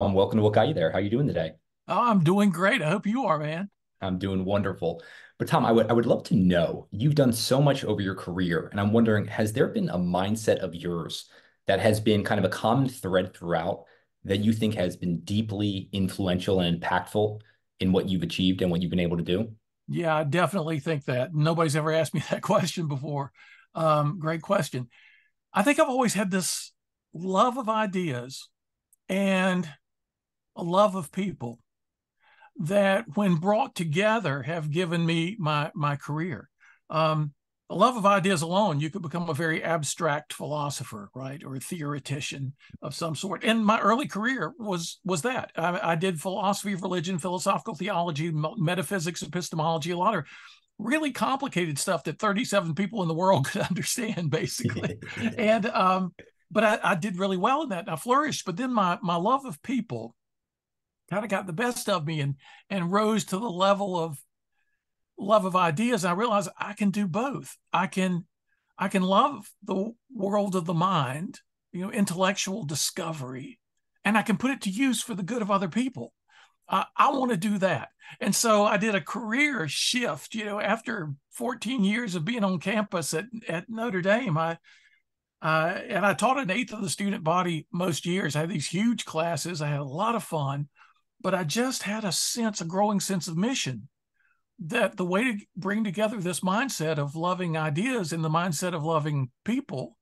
Welcome to What Got You There. How you doing today? Oh, I'm doing great. I hope you are, man. I'm doing wonderful. But Tom, I would love to know, you've done so much over your career, and I'm wondering, has there been a mindset of yours that has been kind of a common thread throughout that you think has been deeply influential and impactful in what you've achieved and what you've been able to do? Yeah, I definitely think that. Nobody's ever asked me that question before. Great question. I think I've always had this love of ideas and a love of people that, when brought together, have given me my career. Um, a love of ideas alone, you could become a very abstract philosopher, right, or a theoretician of some sort. And my early career was that. I did philosophy of religion, philosophical theology, metaphysics, epistemology, a lot of really complicated stuff that 37 people in the world could understand, basically. And but I did really well in that. And I flourished. But then my love of people kind of got the best of me and rose to the level of love of ideas. I realized I can do both. I can love the world of the mind, intellectual discovery, and I can put it to use for the good of other people. I want to do that. And so I did a career shift, after 14 years of being on campus at Notre Dame. And I taught an eighth of the student body most years. I had these huge classes. I had a lot of fun, but I just had a growing sense of mission, that the way to bring together this mindset of loving ideas and the mindset of loving people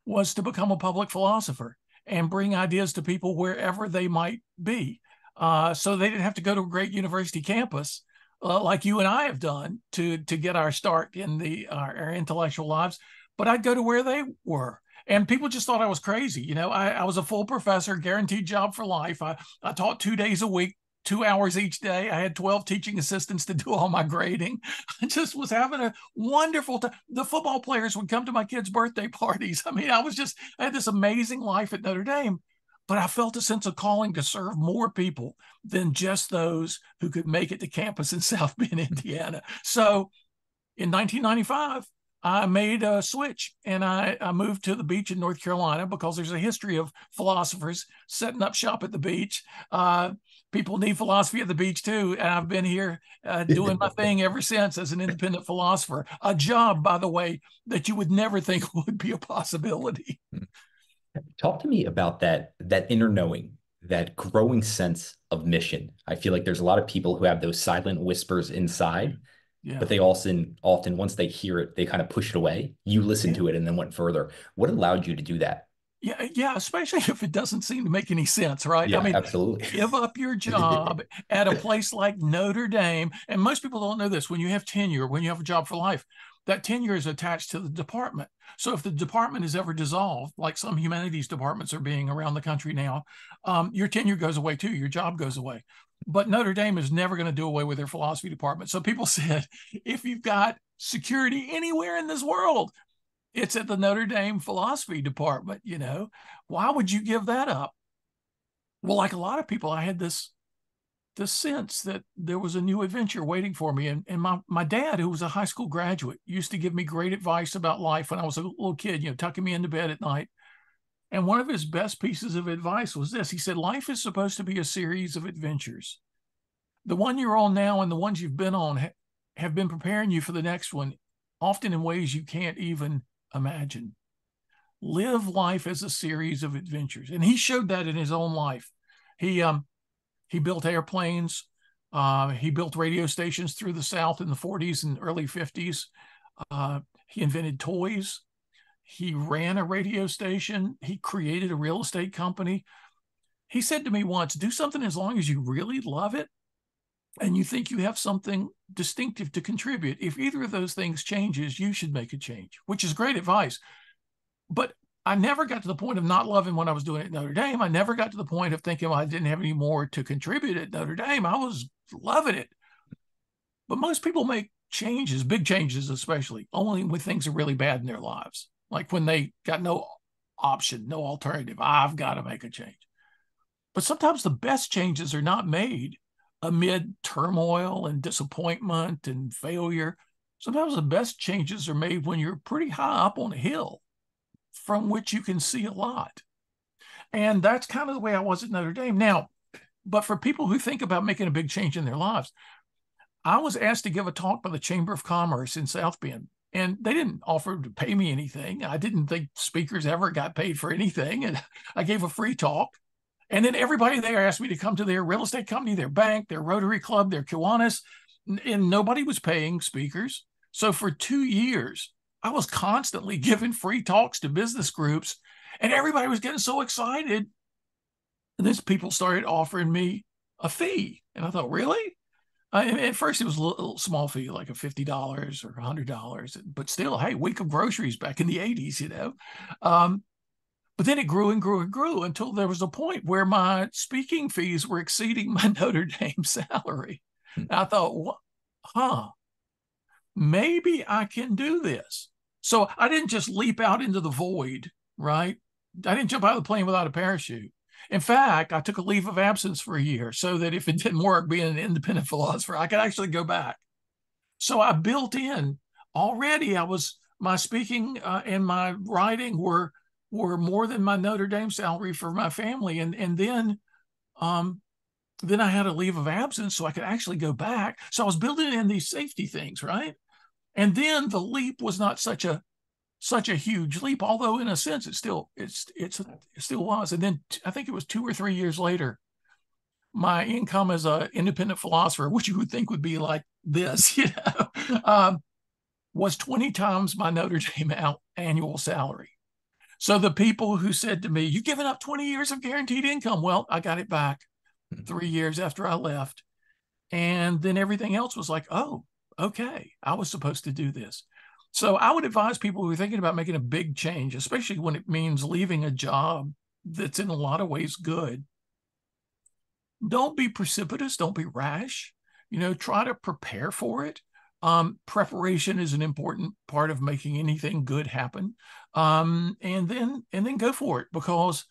was to become a public philosopher and bring ideas to people wherever they might be. So they didn't have to go to a great university campus like you and I have done to get our start in our intellectual lives, but I'd go to where they were. And people just thought I was crazy. I was a full professor, guaranteed job for life. I taught 2 days a week, 2 hours each day. I had 12 teaching assistants to do all my grading. I just was having a wonderful time. The football players would come to my kids' birthday parties. I mean, I had this amazing life at Notre Dame, but I felt a sense of calling to serve more people than just those who could make it to campus in South Bend, Indiana. So in 1995, I made a switch and I moved to the beach in North Carolina because there's a history of philosophers setting up shop at the beach. People need philosophy at the beach too. And I've been here doing my thing ever since as an independent philosopher. A job, by the way, that you would never think would be a possibility. Talk to me about that inner knowing, that growing sense of mission. I feel like there's a lot of people who have those silent whispers inside, but Yeah. they also often, once they hear it, they kind of push it away. You listen Yeah. to it and then went further. What allowed you to do that? Yeah, yeah, especially if it doesn't seem to make any sense, right? I Yeah, mean, absolutely. give up your job at a place like Notre Dame. And most people don't know this. When you have tenure, when you have a job for life, that tenure is attached to the department. So if the department is ever dissolved, like some humanities departments are being around the country now, your tenure goes away too, your job goes away. But Notre Dame is never going to do away with their philosophy department. So people said, if you've got security anywhere in this world, it's at the Notre Dame philosophy department. Why would you give that up? Well, like a lot of people, I had this sense that there was a new adventure waiting for me. And my dad, who was a high school graduate, used to give me great advice about life when I was a little kid, tucking me into bed at night. And one of his best pieces of advice was this. He said, life is supposed to be a series of adventures. The one you're on now and the ones you've been on have been preparing you for the next one, often in ways you can't even imagine. Live life as a series of adventures. And he showed that in his own life. He built airplanes. He built radio stations through the South in the 40s and early 50s. He invented toys. He ran a radio station. He created a real estate company. He said to me once, do something as long as you really love it and you think you have something distinctive to contribute. If either of those things changes, you should make a change, which is great advice. But I never got to the point of not loving what I was doing at Notre Dame. I never got to the point of thinking, well, I didn't have any more to contribute at Notre Dame. I was loving it. But most people make changes, big changes especially, only when things are really bad in their lives. Like when they got no option, no alternative. I've got to make a change. But sometimes the best changes are not made amid turmoil and disappointment and failure. Sometimes the best changes are made when you're pretty high up on a hill from which you can see a lot. And that's kind of the way I was at Notre Dame. Now, but for people who think about making a big change in their lives, I was asked to give a talk by the Chamber of Commerce in South Bend, and they didn't offer to pay me anything. I didn't think speakers ever got paid for anything. And I gave a free talk. And then everybody there asked me to come to their real estate company, their bank, their Rotary Club, their Kiwanis, and nobody was paying speakers. So for 2 years, I was constantly giving free talks to business groups, and everybody was getting so excited. And then people started offering me a fee. And I thought, really? At first, it was a little small fee, like a $50 or $100, but still, hey, week of groceries back in the 80s, you know. But then it grew and grew and grew until there was a point where my speaking fees were exceeding my Notre Dame salary. And I thought, huh, maybe I can do this. So I didn't just leap out into the void, right? I didn't jump out of the plane without a parachute. In fact, I took a leave of absence for a year so that if it didn't work being an independent philosopher, I could actually go back. So I built in already. My speaking and my writing were more than my Notre Dame salary for my family, and then I had a leave of absence so I could actually go back. So I was building in these safety things, right? And then the leap was not such a huge leap, although in a sense it still was. And then I think it was 2 or 3 years later, my income as an independent philosopher, which you would think would be like this, was 20 times my Notre Dame annual salary. So the people who said to me, "You've given up 20 years of guaranteed income," well, I got it back 3 years after I left, and then everything else was like, "Oh, okay, I was supposed to do this." So I would advise people who are thinking about making a big change, especially when it means leaving a job that's in a lot of ways good. Don't be precipitous. Don't be rash. Try to prepare for it. Preparation is an important part of making anything good happen. And then go for it, because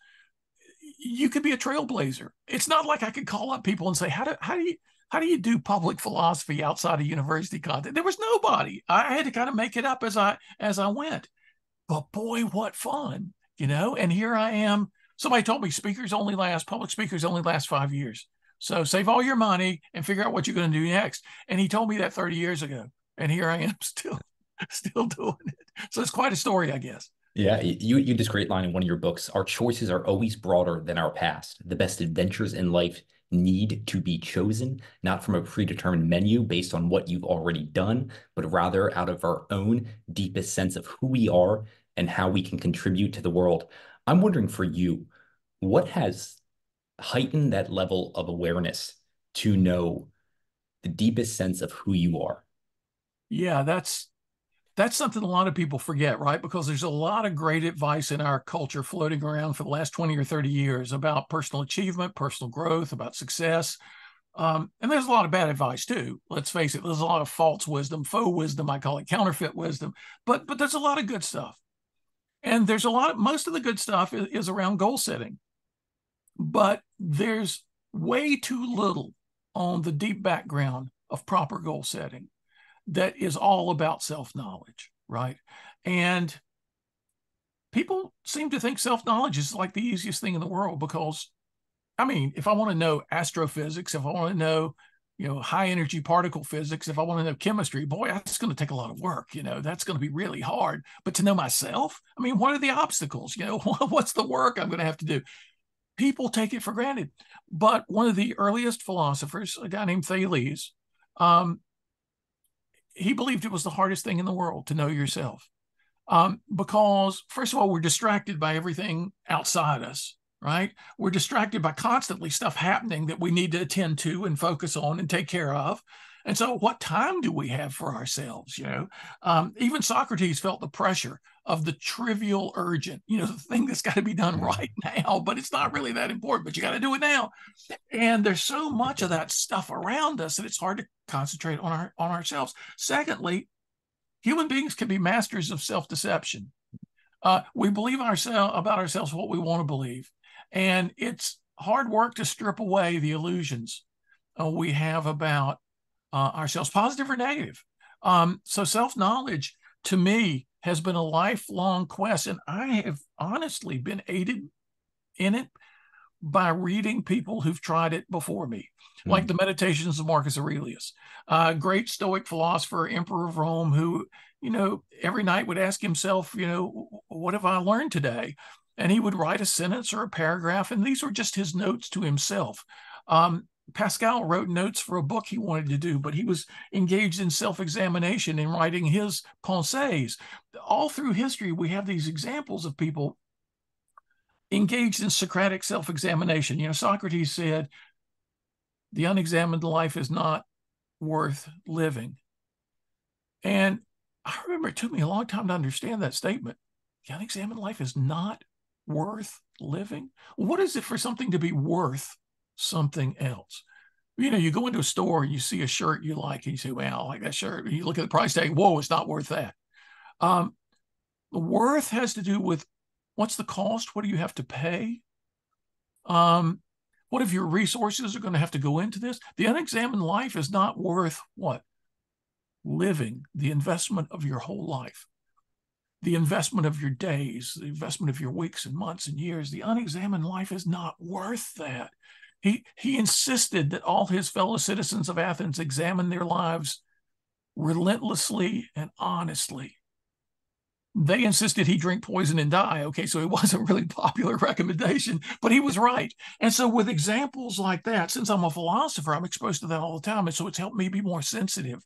you could be a trailblazer. It's not like I could call up people and say, how do you do public philosophy outside of university content? There was nobody. I had to kind of make it up as I went. But boy, what fun, And here I am. Somebody told me public speakers only last 5 years. So save all your money and figure out what you're going to do next. And he told me that 30 years ago. And here I am still doing it. So it's quite a story, I guess. Yeah, you this great line in one of your books. Our choices are always broader than our past. The best adventures in life need to be chosen, not from a predetermined menu based on what you've already done, but rather out of our own deepest sense of who we are and how we can contribute to the world. I'm wondering for you, what has heightened that level of awareness to know the deepest sense of who you are? Yeah, that's something a lot of people forget, right? Because there's a lot of great advice in our culture floating around for the last 20 or 30 years about personal achievement, personal growth, about success. And there's a lot of bad advice too. Let's face it, there's a lot of false wisdom, faux wisdom, I call it counterfeit wisdom. But there's a lot of good stuff. And most of the good stuff is around goal setting. But there's way too little on the deep background of proper goal setting that is all about self-knowledge, right? And people seem to think self-knowledge is like the easiest thing in the world because, I mean, if I want to know astrophysics, if I want to know, high energy particle physics, if I want to know chemistry, boy, that's going to take a lot of work. That's going to be really hard. But to know myself, I mean, what are the obstacles? What's the work I'm going to have to do? People take it for granted. But one of the earliest philosophers, a guy named Thales, he believed it was the hardest thing in the world to know yourself. Because, first of all, we're distracted by everything outside us, right? We're distracted by constantly stuff happening that we need to attend to and focus on and take care of. And so what time do we have for ourselves? Even Socrates felt the pressure of the trivial urgent, the thing that's got to be done right now, but it's not really that important, but you got to do it now. And there's so much of that stuff around us that it's hard to concentrate on ourselves. Secondly, human beings can be masters of self-deception. We believe about ourselves what we want to believe. And it's hard work to strip away the illusions we have about ourselves, positive or negative. So self-knowledge, to me, has been a lifelong quest. And I have honestly been aided in it by reading people who've tried it before me, like the Meditations of Marcus Aurelius, great Stoic philosopher, emperor of Rome, who, every night would ask himself, what have I learned today? And he would write a sentence or a paragraph, and these were just his notes to himself. Pascal wrote notes for a book he wanted to do, but he was engaged in self-examination and writing his pensées. All through history, we have these examples of people engaged in Socratic self-examination. Socrates said, the unexamined life is not worth living. And I remember it took me a long time to understand that statement. The unexamined life is not worth living. What is it for something to be worth something else? You go into a store and you see a shirt you like, and you say, well, I like that shirt. And you look at the price tag, whoa, it's not worth that. The worth has to do with what's the cost? What do you have to pay? What if your resources are going to have to go into this? The unexamined life is not worth what? Living, the investment of your whole life, the investment of your days, the investment of your weeks and months and years. The unexamined life is not worth that. He insisted that all his fellow citizens of Athens examine their lives relentlessly and honestly. They insisted he drink poison and die. Okay, so it wasn't really a popular recommendation, but he was right. And so with examples like that, since I'm a philosopher, I'm exposed to that all the time. And so it's helped me be more sensitive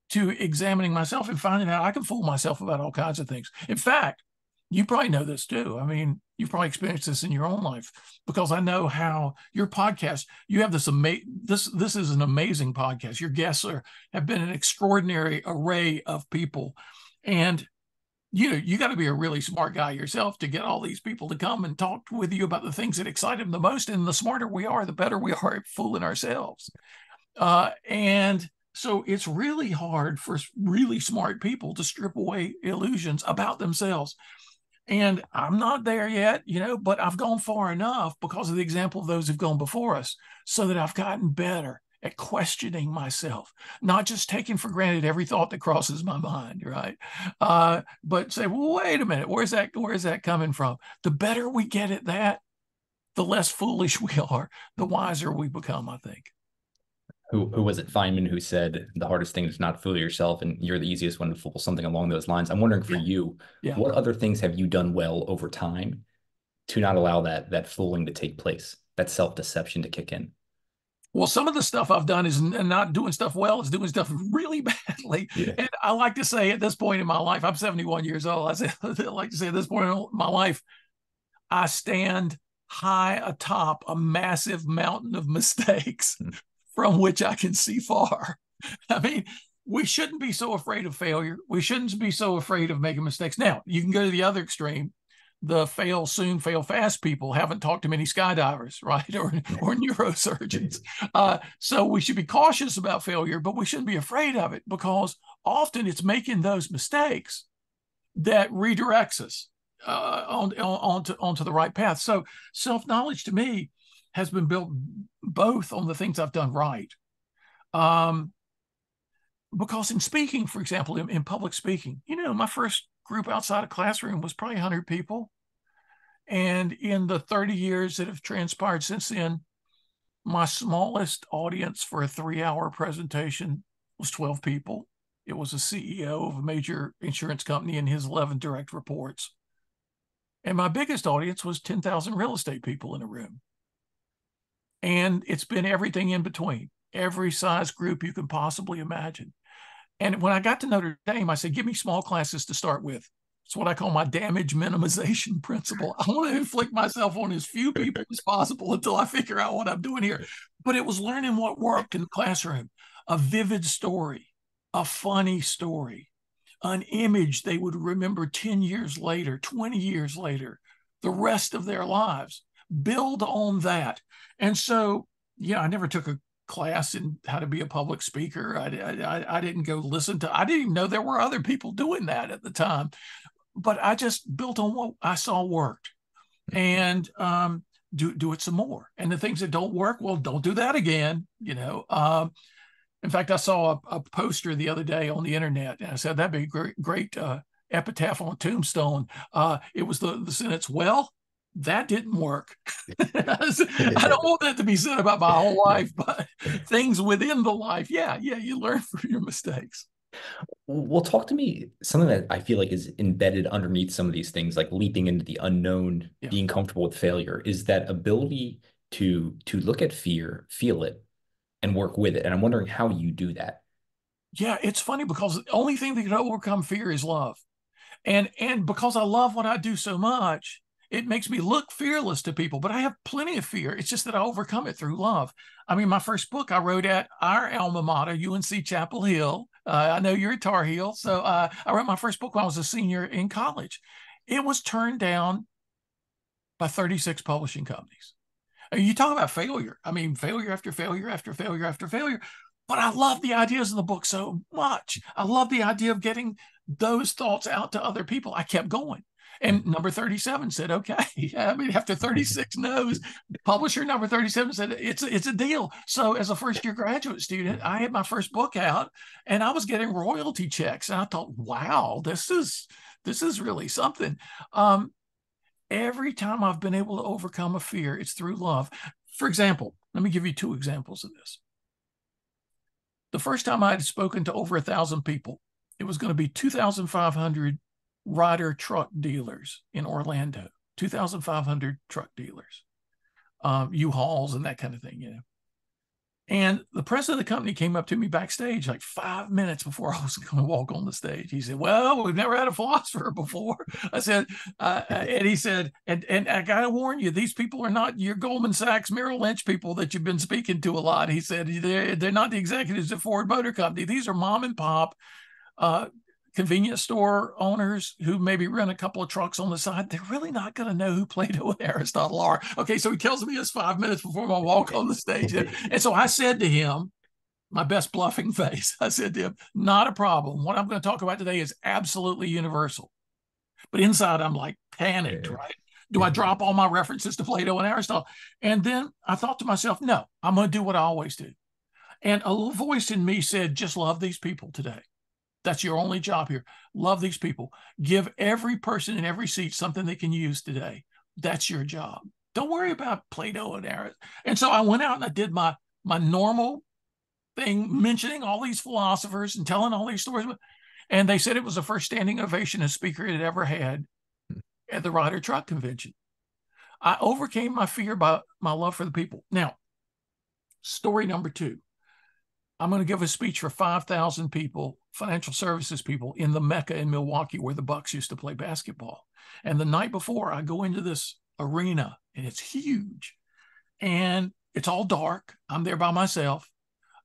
to examining myself and finding out I can fool myself about all kinds of things. In fact, you probably know this too. I mean, you've probably experienced this in your own life, because I know how your podcast, you have this this is an amazing podcast. Your guests have been an extraordinary array of people. And you got to be a really smart guy yourself to get all these people to come and talk with you about the things that excite them the most. And the smarter we are, the better we are at fooling ourselves. And so it's really hard for really smart people to strip away illusions about themselves. And I'm not there yet, but I've gone far enough because of the example of those who've gone before us, so that I've gotten better at questioning myself, not just taking for granted every thought that crosses my mind, right? But say, well, wait a minute, where's that coming from? The better we get at that, the less foolish we are, the wiser we become, I think. Who was it, Feynman, who said the hardest thing is not fool yourself, and you're the easiest one to fool, something along those lines. I'm wondering for you, Yeah. what other things have you done well over time to not allow that fooling to take place, that self-deception to kick in? Well, some of the stuff I've done is not doing stuff well, is doing stuff really badly. Yeah. And I like to say at this point in my life, I'm 71 years old. I like to say at this point in my life, I stand high atop a massive mountain of mistakes from which I can see far. I mean, we shouldn't be so afraid of failure. We shouldn't be so afraid of making mistakes. Now, you can go to the other extreme. The fail soon, fail fast people haven't talked to many skydivers, right? Or neurosurgeons. So we should be cautious about failure, but we shouldn't be afraid of it, because often it's making those mistakes that redirects us onto the right path. So self-knowledge to me has been built both on the things I've done right. Because in speaking, for example, in public speaking, my first group outside a classroom was probably 100 people. And in the 30 years that have transpired since then, my smallest audience for a 3-hour presentation was 12 people. It was a CEO of a major insurance company and his 11 direct reports. And my biggest audience was 10,000 real estate people in a room. And it's been everything in between, every size group you can possibly imagine. And when I got to Notre Dame, I said, give me small classes to start with. It's what I call my damage minimization principle. I want to inflict myself on as few people as possible until I figure out what I'm doing here. But it was learning what worked in the classroom: a vivid story, a funny story, an image they would remember 10 years later, 20 years later, the rest of their lives. Build on that. And so, I never took a class in how to be a public speaker. I didn't go listen to, I didn't even know there were other people doing that at the time, but I just built on what I saw worked, and do it some more. And the things that don't work, well, don't do that again. In fact, I saw a poster the other day on the internet, and I said, that'd be great epitaph on a tombstone. It was the sentence, well, That didn't work. I don't want that to be said about my whole life, but things within the life, yeah, you learn from your mistakes. Well, talk to me something that I feel like is embedded underneath some of these things, like leaping into the unknown, Yeah. being comfortable with failure, is that ability to look at fear, feel it, and work with it. And I'm wondering how you do that. Yeah, it's funny because the only thing that can overcome fear is love. And because I love what I do so much, it makes me look fearless to people. But I have plenty of fear. It's just that I overcome it through love. I mean, my first book I wrote at our alma mater, UNC Chapel Hill. I know you're a Tar Heel, so I wrote my first book when I was a senior in college. It was turned down by 36 publishing companies. You talk about failure. I mean, failure after failure after failure after failure. But I love the ideas in the book so much. I love the idea of getting those thoughts out to other people. I kept going. And number 37 said, okay. I mean, after 36 no's, publisher number 37 said, it's a deal. So as a first year graduate student, I had my first book out and I was getting royalty checks. And I thought, wow, this is really something. Every time I've been able to overcome a fear, it's through love. For example, let me give you two examples of this. The first time I had spoken to over 1,000 people, it was going to be 2,500 Ryder truck dealers in Orlando, 2,500 truck dealers, U-Hauls and that kind of thing, you know. And the president of the company came up to me backstage like 5 minutes before I was going to walk on the stage. He said, "Well, we've never had a philosopher before." I said, and he said, and I got to warn you, these people are not your Goldman Sachs, Merrill Lynch people that you've been speaking to a lot. He said, they're not the executives at Ford Motor Company. These are mom and pop uh, convenience store owners who maybe rent a couple of trucks on the side. They're really not going to know who Plato and Aristotle are. Okay, so he tells me this 5 minutes before I walk on the stage. And so I said to him, my best bluffing face, I said to him, not a problem. What I'm going to talk about today is absolutely universal. But inside, I'm like panicked, right? Do I drop all my references to Plato and Aristotle? And then I thought to myself, no, I'm going to do what I always do. And a little voice in me said, just love these people today. That's your only job here. Love these people. Give every person in every seat something they can use today. That's your job. Don't worry about Plato and Aristotle. And so I went out and I did my normal thing, mentioning all these philosophers and telling all these stories. And they said it was the first standing ovation a speaker had ever had at the Ryder Truck Convention. I overcame my fear by my love for the people. Now, story number two. I'm going to give a speech for 5,000 people, financial services people in the Mecca in Milwaukee where the Bucks used to play basketball. And the night before, I go into this arena and it's huge and it's all dark. I'm there by myself.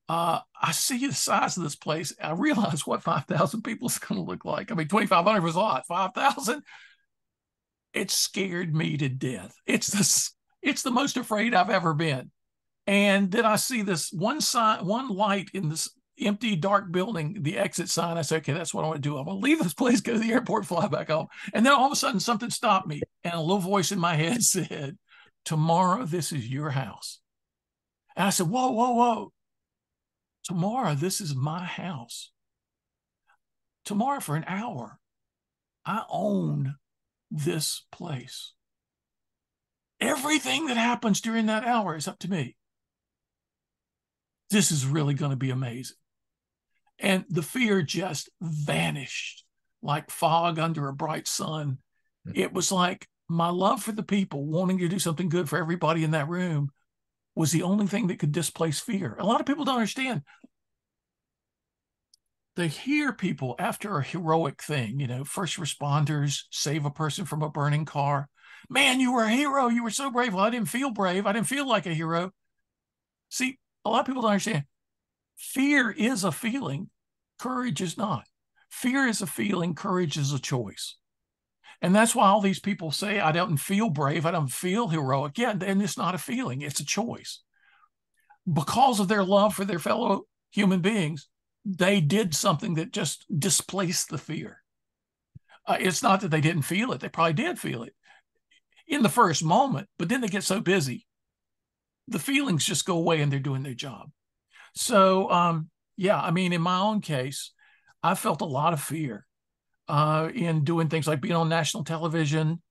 I see the size of this place. I realize what 5,000 people is going to look like. I mean, 2,500 was a lot. 5,000, it scared me to death. It's the most afraid I've ever been. And then I see this one sign, one light in this empty, dark building, the exit sign. I said, okay, that's what I want to do. I'm going to leave this place, go to the airport, fly back home. And then all of a sudden, something stopped me. And a little voice in my head said, tomorrow, this is your house. And I said, whoa, whoa, whoa. Tomorrow, this is my house. Tomorrow, for an hour, I own this place. Everything that happens during that hour is up to me. This is really going to be amazing. And the fear just vanished like fog under a bright sun. It was like my love for the people, wanting to do something good for everybody in that room, was the only thing that could displace fear. A lot of people don't understand. They hear people after a heroic thing, you know, first responders save a person from a burning car. Man, you were a hero. You were so brave. Well, I didn't feel brave. I didn't feel like a hero. See, a lot of people don't understand. Fear is a feeling. Courage is not. Fear is a feeling. Courage is a choice. And that's why all these people say, I don't feel brave. I don't feel heroic. Yeah, and it's not a feeling. It's a choice. Because of their love for their fellow human beings, they did something that just displaced the fear. It's not that they didn't feel it. They probably did feel it in the first moment, but then they get so busy, the feelings just go away and they're doing their job. So, yeah, I mean, in my own case, I felt a lot of fear in doing things like being on national television,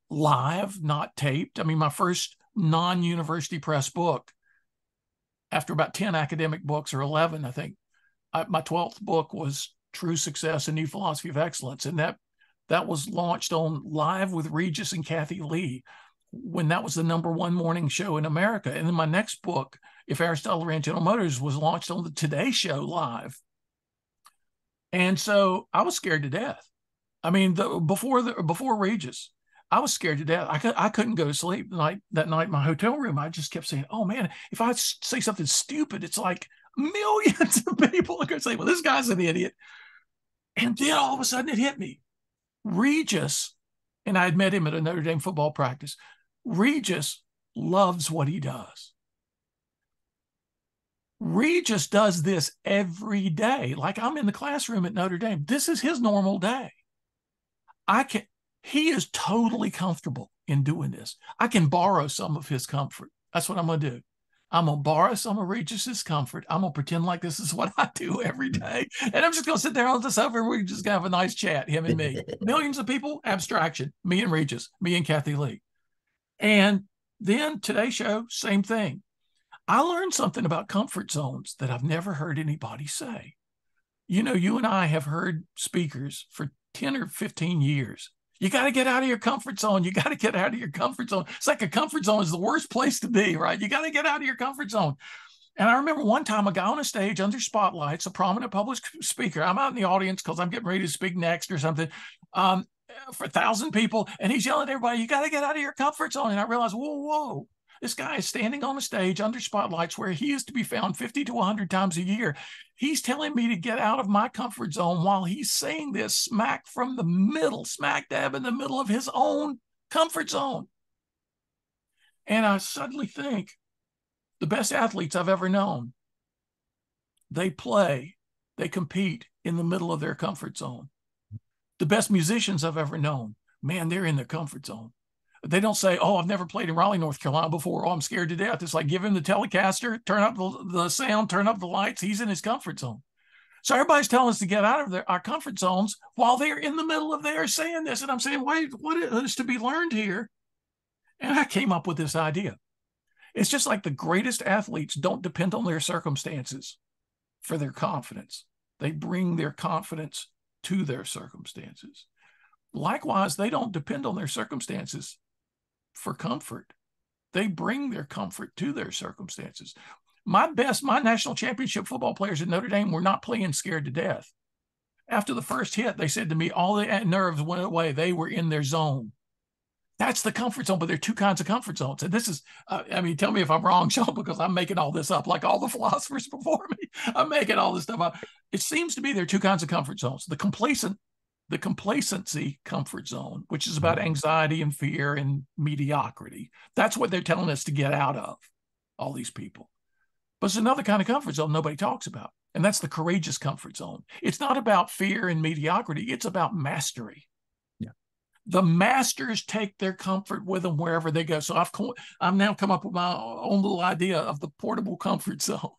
live, not taped. I mean, my first non-university press book, after about 10 academic books, or 11, I think, my 12th book was True Success: A New Philosophy of Excellence. And that was launched on Live with Regis and Kathy Lee, when that was the #1 morning show in America. And then my next book, If Aristotle Ran General Motors, was launched on the Today Show live. And so I was scared to death. I mean, before Regis, I was scared to death. I couldn't go to sleep that night in my hotel room. I just kept saying, "Oh man, if I say something stupid, it's like millions of people are going to say, well, this guy's an idiot." And then all of a sudden it hit me. Regis, and I had met him at a Notre Dame football practice. Regis loves what he does. Regis does this every day. Like, I'm in the classroom at Notre Dame. This is his normal day. He is totally comfortable in doing this. I can borrow some of his comfort. That's what I'm going to do. I'm going to borrow some of Regis's comfort. I'm going to pretend like this is what I do every day. And I'm just going to sit there on the sofa and we're just going to have a nice chat, him and me. Millions of people, abstraction. Me and Regis, me and Kathy Lee. And then Today's Show, same thing. I learned something about comfort zones that I've never heard anybody say. You know, you and I have heard speakers for 10 or 15 years. You got to get out of your comfort zone. You got to get out of your comfort zone. It's like a comfort zone is the worst place to be, right? You got to get out of your comfort zone. And I remember one time a guy on a stage under spotlights, a prominent public speaker. I'm out in the audience because I'm getting ready to speak next or something, for 1,000 people. And he's yelling at everybody, you got to get out of your comfort zone. And I realized, whoa. This guy is standing on a stage under spotlights where he is to be found 50 to 100 times a year. He's telling me to get out of my comfort zone while he's saying this smack dab in the middle of his own comfort zone. And I suddenly think, the best athletes I've ever known, they compete in the middle of their comfort zone. The best musicians I've ever known, man, they're in their comfort zone. They don't say, "Oh, I've never played in Raleigh, North Carolina before. Oh, I'm scared to death." It's like, give him the Telecaster, turn up the sound, turn up the lights. He's in his comfort zone. So everybody's telling us to get out of our comfort zones while they're in the middle of theirs saying this. And I'm saying, wait, what is to be learned here? And I came up with this idea. It's just like the greatest athletes don't depend on their circumstances for their confidence. They bring their confidence to their circumstances. Likewise, they don't depend on their circumstances for comfort. They bring their comfort to their circumstances. My national championship football players at Notre Dame were not playing scared to death. After the first hit, they said to me, all the nerves went away. They were in their zone. That's the comfort zone, but there are two kinds of comfort zones. And this is, tell me if I'm wrong, Sean, because I'm making all this up like all the philosophers before me. I'm making all this stuff up. It seems to me there are two kinds of comfort zones. The complacency comfort zone, which is about anxiety and fear and mediocrity. That's what they're telling us to get out of, all these people. But there's another kind of comfort zone nobody talks about, and that's the courageous comfort zone. It's not about fear and mediocrity. It's about mastery. Yeah. The masters take their comfort with them wherever they go. So I've now come up with my own little idea of the portable comfort zone.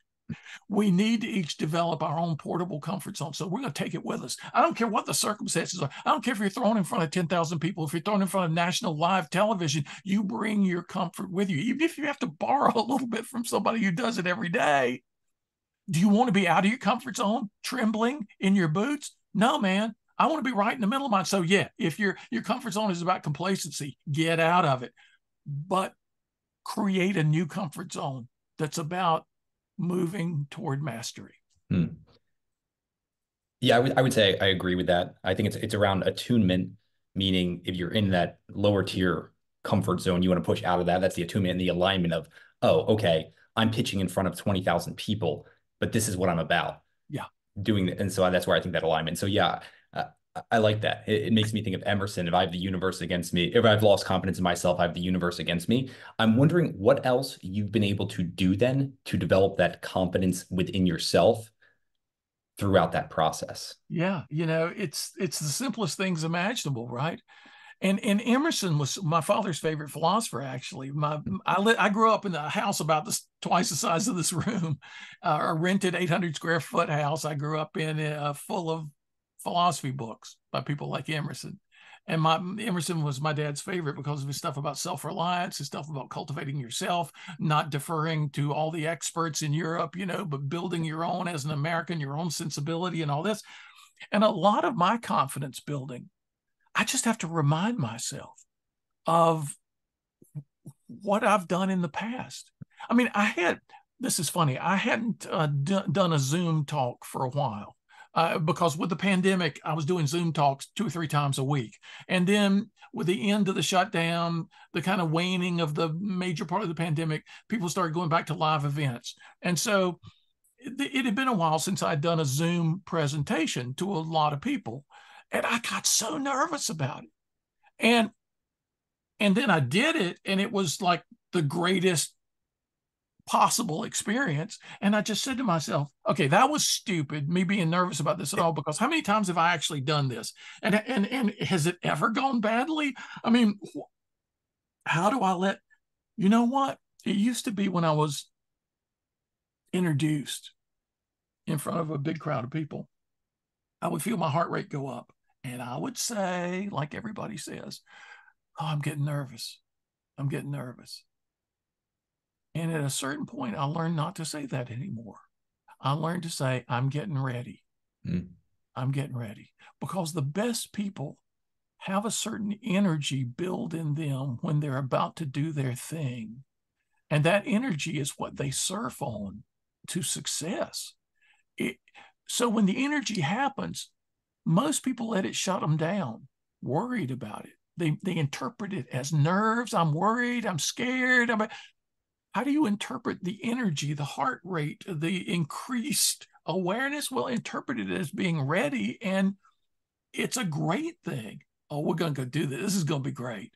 We need to each develop our own portable comfort zone. So we're going to take it with us. I don't care what the circumstances are. I don't care if you're thrown in front of 10,000 people, if you're thrown in front of national live television, you bring your comfort with you. Even if you have to borrow a little bit from somebody who does it every day. Do you want to be out of your comfort zone, trembling in your boots? No, man. I want to be right in the middle of mine. So yeah, if your comfort zone is about complacency, get out of it. But create a new comfort zone that's about moving toward mastery. Yeah, I would say I agree with that. I think it's around attunement, meaning if you're in that lower tier comfort zone, you want to push out of that. That's the attunement and the alignment of, oh, okay, I'm pitching in front of 20,000 people, but this is what I'm about. Yeah. Doing it. And so that's where I think that alignment. So yeah, I like that. It makes me think of Emerson. If I have the universe against me, if I've lost confidence in myself, I have the universe against me. I'm wondering what else you've been able to do then to develop that confidence within yourself throughout that process. Yeah. It's the simplest things imaginable, right? And Emerson was my father's favorite philosopher, actually. I grew up in a house about twice the size of this room, a rented 800 square foot house. I grew up in full of philosophy books by people like Emerson. And Emerson was my dad's favorite because of his stuff about self-reliance, his stuff about cultivating yourself, not deferring to all the experts in Europe, but building your own as an American, your own sensibility and all this. And a lot of my confidence building, I just have to remind myself of what I've done in the past. I mean, this is funny. I hadn't done a Zoom talk for a while. Because with the pandemic, I was doing Zoom talks 2 or 3 times a week. And then with the end of the shutdown, the kind of waning of the major part of the pandemic, people started going back to live events. And so it had been a while since I'd done a Zoom presentation to a lot of people. And I got so nervous about it. And then I did it, and it was like the greatest possible experience. And I just said to myself, okay, that was stupid, me being nervous about this at all, because how many times have I actually done this? And has it ever gone badly? I mean, how do I you know what? It used to be when I was introduced in front of a big crowd of people, I would feel my heart rate go up. And I would say, like everybody says, oh, I'm getting nervous. I'm getting nervous. And at a certain point, I learned not to say that anymore. I learned to say, I'm getting ready. Mm. I'm getting ready. Because the best people have a certain energy build in them when they're about to do their thing. And that energy is what they surf on to success. So when the energy happens, most people let it shut them down, worried about it. They interpret it as nerves. I'm worried. I'm scared. How do you interpret the energy, the heart rate, the increased awareness? Well, interpret it as being ready, and it's a great thing. Oh, we're going to go do this. This is going to be great.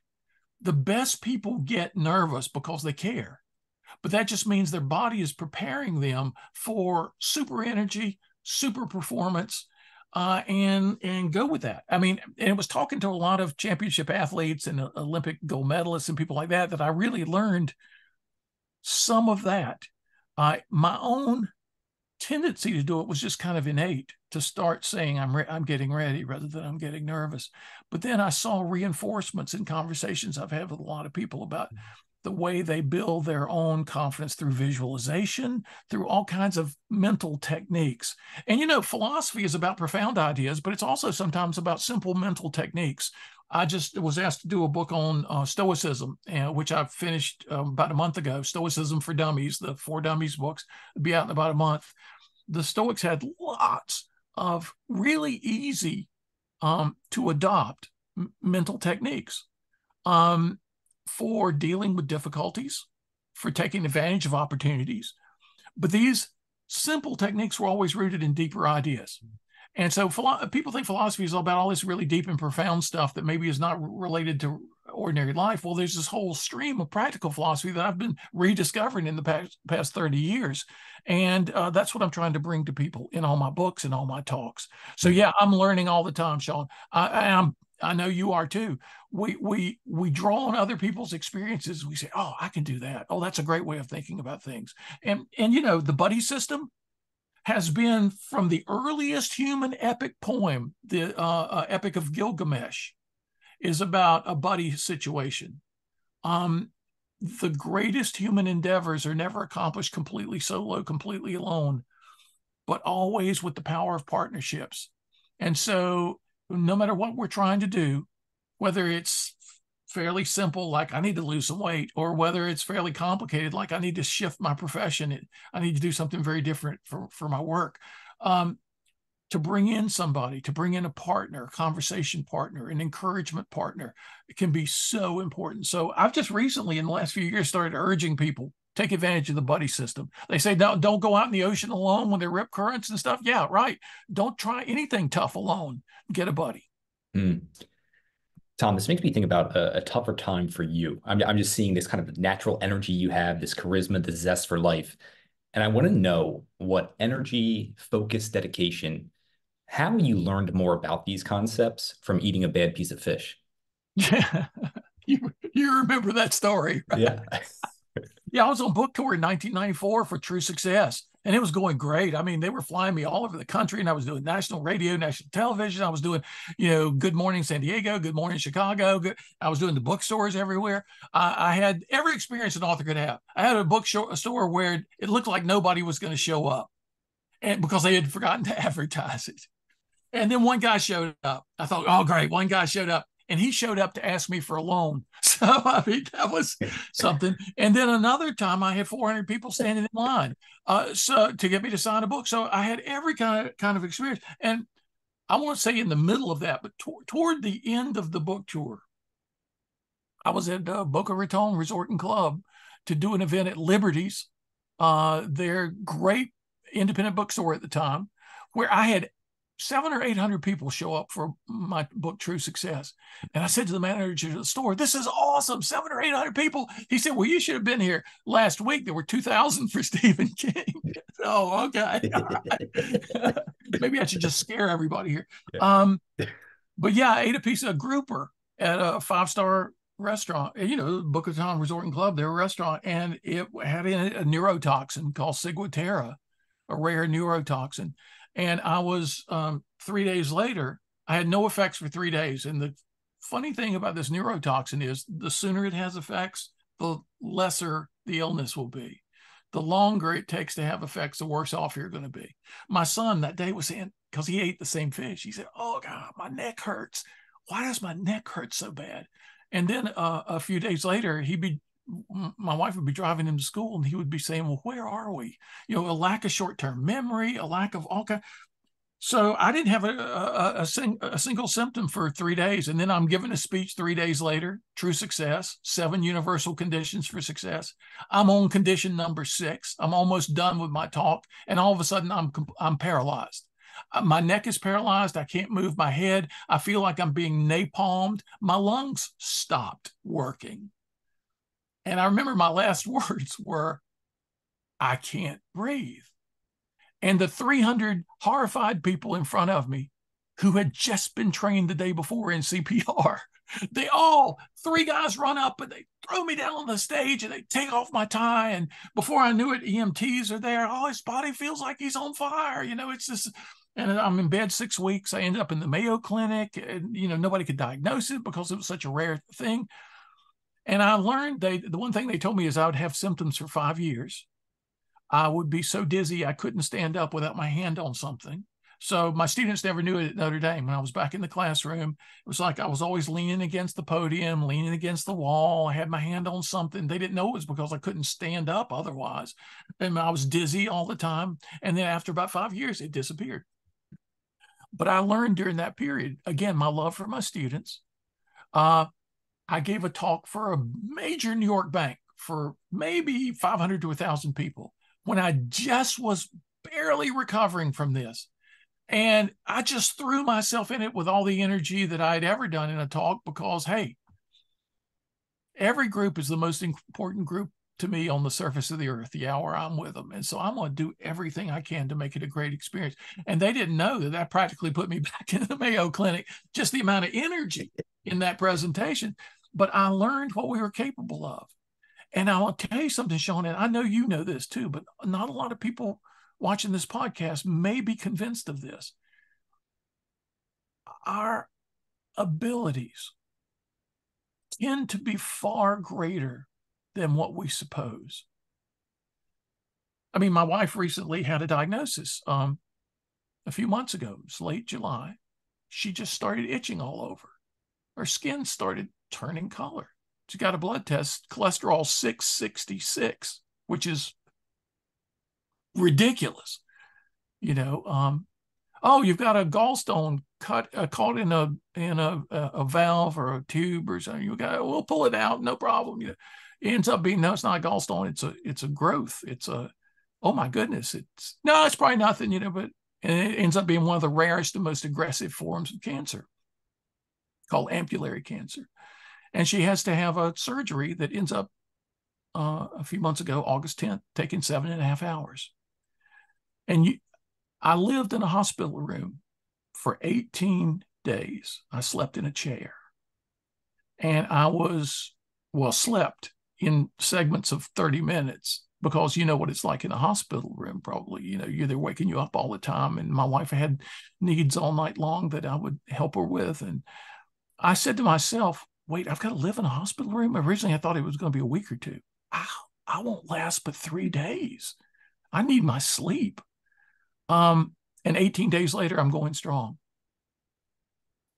The best people get nervous because they care, but that just means their body is preparing them for super energy, super performance, and go with that. I mean, and it was talking to a lot of championship athletes and Olympic gold medalists and people like that I really learned some of that. My own tendency to do it was just kind of innate, to start saying I'm getting ready rather than I'm getting nervous. But then I saw reinforcements in conversations I've had with a lot of people about the way they build their own confidence through visualization, through all kinds of mental techniques. And philosophy is about profound ideas, but it's also sometimes about simple mental techniques. I just was asked to do a book on Stoicism, which I finished about a month ago. Stoicism for Dummies, the For Dummies books, will be out in about a month. The Stoics had lots of really easy to adopt mental techniques for dealing with difficulties, for taking advantage of opportunities. But these simple techniques were always rooted in deeper ideas. And so people think philosophy is all about all this really deep and profound stuff that maybe is not related to ordinary life. Well, there's this whole stream of practical philosophy that I've been rediscovering in the past 30 years. And that's what I'm trying to bring to people in all my books and all my talks. So yeah, I'm learning all the time, Sean. I know you are too. We draw on other people's experiences. We say, oh, I can do that. Oh, that's a great way of thinking about things. And the buddy system has been from the earliest human epic poem. The Epic of Gilgamesh is about a buddy situation. The greatest human endeavors are never accomplished completely solo, completely alone, but always with the power of partnerships. And so no matter what we're trying to do, whether it's fairly simple, like I need to lose some weight, or whether it's fairly complicated, like I need to shift my profession, I need to do something very different for my work, to bring in somebody, to bring in a partner, a conversation partner, an encouragement partner, it can be so important. So I've just recently, in the last few years, started urging people, take advantage of the buddy system. They say, no, don't go out in the ocean alone when there are rip currents and stuff. Yeah, right. Don't try anything tough alone. Get a buddy. Mm. Tom, this makes me think about a tougher time for you. I'm just seeing this kind of natural energy you have, this charisma, this zest for life. And I want to know what energy, focus, dedication, how you learned more about these concepts from eating a bad piece of fish. Yeah. You remember that story, right? Yeah. Yeah, I was on book tour in 1994 for True Success. And it was going great. I mean, they were flying me all over the country, and I was doing national radio, national television. I was doing, Good Morning San Diego, Good Morning Chicago. I was doing the bookstores everywhere. I had every experience an author could have. I had a store where it looked like nobody was going to show up, and because they had forgotten to advertise it. And then one guy showed up. I thought, oh, great. One guy showed up, and he showed up to ask me for a loan. So, I mean, that was something. And then another time I had 400 people standing in line so to get me to sign a book. So I had every kind of experience. And I won't say in the middle of that, but toward the end of the book tour, I was at Boca Raton Resort and Club to do an event at Liberty's, their great independent bookstore at the time, where I had 700 or 800 people show up for my book, True Success. And I said to the manager of the store, "This is awesome, 700 or 800 people." He said, "Well, you should have been here last week. There were 2,000 for Stephen King." Oh, okay. Maybe I should just scare everybody here. Yeah. But yeah, I ate a piece of grouper at a 5-star restaurant, Boca Raton Resort and Club, their restaurant, and it had in it a neurotoxin called ciguatera, a rare neurotoxin. And I was 3 days later, I had no effects for 3 days. And the funny thing about this neurotoxin is the sooner it has effects, the lesser the illness will be. The longer it takes to have effects, the worse off you're going to be. My son that day was saying, because he ate the same fish, he said, "Oh God, my neck hurts. Why does my neck hurt so bad?" And then a few days later, my wife would be driving him to school, and he would be saying, "Well, where are we?" A lack of short-term memory, a lack of all kind. So I didn't have a single symptom for 3 days. And then I'm giving a speech 3 days later, True Success, 7 universal conditions for success. I'm on condition number 6. I'm almost done with my talk. And all of a sudden I'm paralyzed. My neck is paralyzed. I can't move my head. I feel like I'm being napalmed. My lungs stopped working. And I remember my last words were, "I can't breathe." And the 300 horrified people in front of me who had just been trained the day before in CPR, 3 guys run up and they throw me down on the stage and they take off my tie. And before I knew it, EMTs are there. Oh, his body feels like he's on fire. It's just, and I'm in bed 6 weeks. I ended up in the Mayo Clinic, and, nobody could diagnose it because it was such a rare thing. And I learned the one thing they told me is I would have symptoms for 5 years. I would be so dizzy I couldn't stand up without my hand on something. So my students never knew it at Notre Dame. When I was back in the classroom, it was like I was always leaning against the podium, leaning against the wall. I had my hand on something. They didn't know it was because I couldn't stand up otherwise. And I was dizzy all the time. And then after about 5 years, it disappeared. But I learned during that period, again, my love for my students. I gave a talk for a major New York bank for maybe 500 to 1,000 people when I just was barely recovering from this. And I just threw myself in it with all the energy that I'd ever done in a talk because, hey, every group is the most important group to me on the surface of the earth, the hour I'm with them. And so I'm going to do everything I can to make it a great experience. And they didn't know that practically put me back in the Mayo Clinic, just the amount of energy in that presentation. But I learned what we were capable of. And I will tell you something, Sean, and I know you know this too, but not a lot of people watching this podcast may be convinced of this. Our abilities tend to be far greater than what we suppose. I mean, my wife recently had a diagnosis a few months ago. It was late July. She just started itching all over. Her skin started turning color. She got a blood test, cholesterol 666, which is ridiculous. Oh, you've got a gallstone caught in a valve or a tube or something. We'll pull it out, no problem. It ends up being, no, it's not a gallstone. It's a growth. Oh my goodness. It's probably nothing, but and it ends up being one of the rarest and most aggressive forms of cancer called ampullary cancer. And she has to have a surgery that ends up a few months ago, August 10th, taking 7.5 hours. And I lived in a hospital room for 18 days. I slept in a chair. And I slept in segments of 30 minutes because you know what it's like in a hospital room, probably. They're waking you up all the time. And my wife had needs all night long that I would help her with. And I said to myself, wait, I've got to live in a hospital room. Originally, I thought it was going to be a week or two. I won't last but 3 days. I need my sleep. And 18 days later, I'm going strong.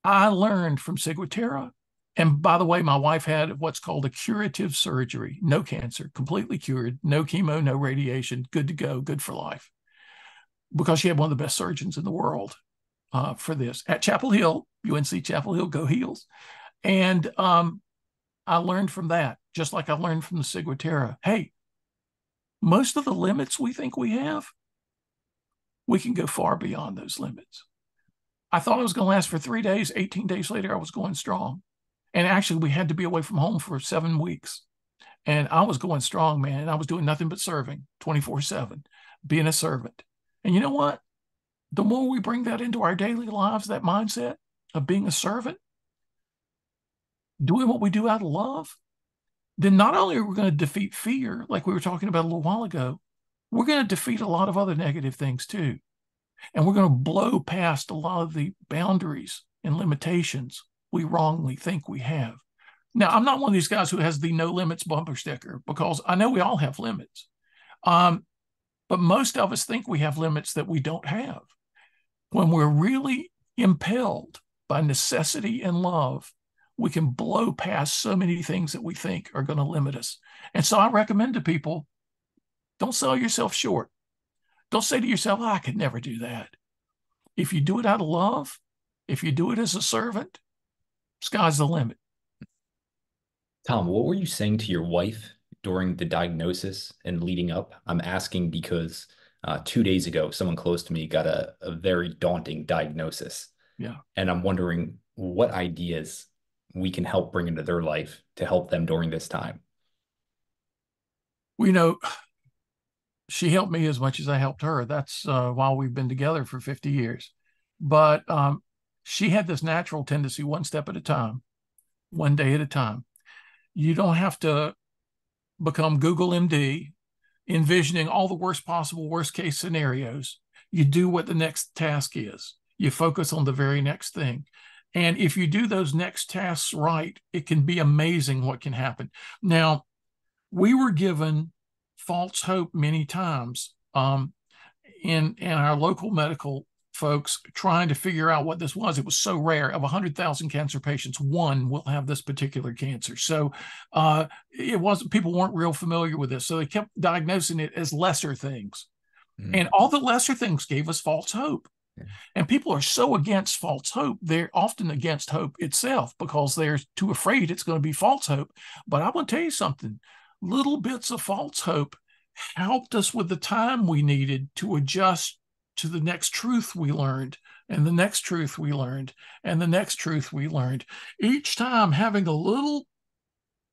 I learned from Ciguatera. And by the way, my wife had what's called a curative surgery, no cancer, completely cured, no chemo, no radiation, good to go, good for life, because she had one of the best surgeons in the world for this at Chapel Hill, UNC Chapel Hill, go Heels. And I learned from that, just like I learned from the Ciguatera. Hey, most of the limits we think we have, we can go far beyond those limits. I thought I was going to last for 3 days. 18 days later, I was going strong. And actually, we had to be away from home for 7 weeks. And I was going strong, man. And I was doing nothing but serving 24/7, being a servant. And you know what? The more we bring that into our daily lives, that mindset of being a servant, doing what we do out of love, then not only are we going to defeat fear, like we were talking about a little while ago, we're going to defeat a lot of other negative things too. And we're going to blow past a lot of the boundaries and limitations we wrongly think we have. Now, I'm not one of these guys who has the no limits bumper sticker, because I know we all have limits. But most of us think we have limits that we don't have. When we're really impelled by necessity and love, we can blow past so many things that we think are going to limit us. And so I recommend to people, don't sell yourself short. Don't say to yourself, I could never do that. If you do it out of love, if you do it as a servant, sky's the limit. Tom, what were you saying to your wife during the diagnosis and leading up? I'm asking because 2 days ago, someone close to me got a very daunting diagnosis. Yeah. And I'm wondering what ideas we can help bring into their life to help them during this time. Well, she helped me as much as I helped her. That's while we've been together for 50 years. But she had this natural tendency, one step at a time, one day at a time. You don't have to become Google MD, envisioning all the worst possible worst case scenarios. You do what the next task is. You focus on the very next thing. And if you do those next tasks right, it can be amazing what can happen. Now, we were given false hope many times in our local medical folks trying to figure out what this was. It was so rare. Of 100,000 cancer patients, one will have this particular cancer. So it wasn't, people weren't real familiar with this. So they kept diagnosing it as lesser things. Mm. And all the lesser things gave us false hope. Yeah. And people are so against false hope. They're often against hope itself because they're too afraid it's going to be false hope. But I want to tell you something. Little bits of false hope helped us with the time we needed to adjust to the next truth we learned, and the next truth we learned, and the next truth we learned. Each time having a little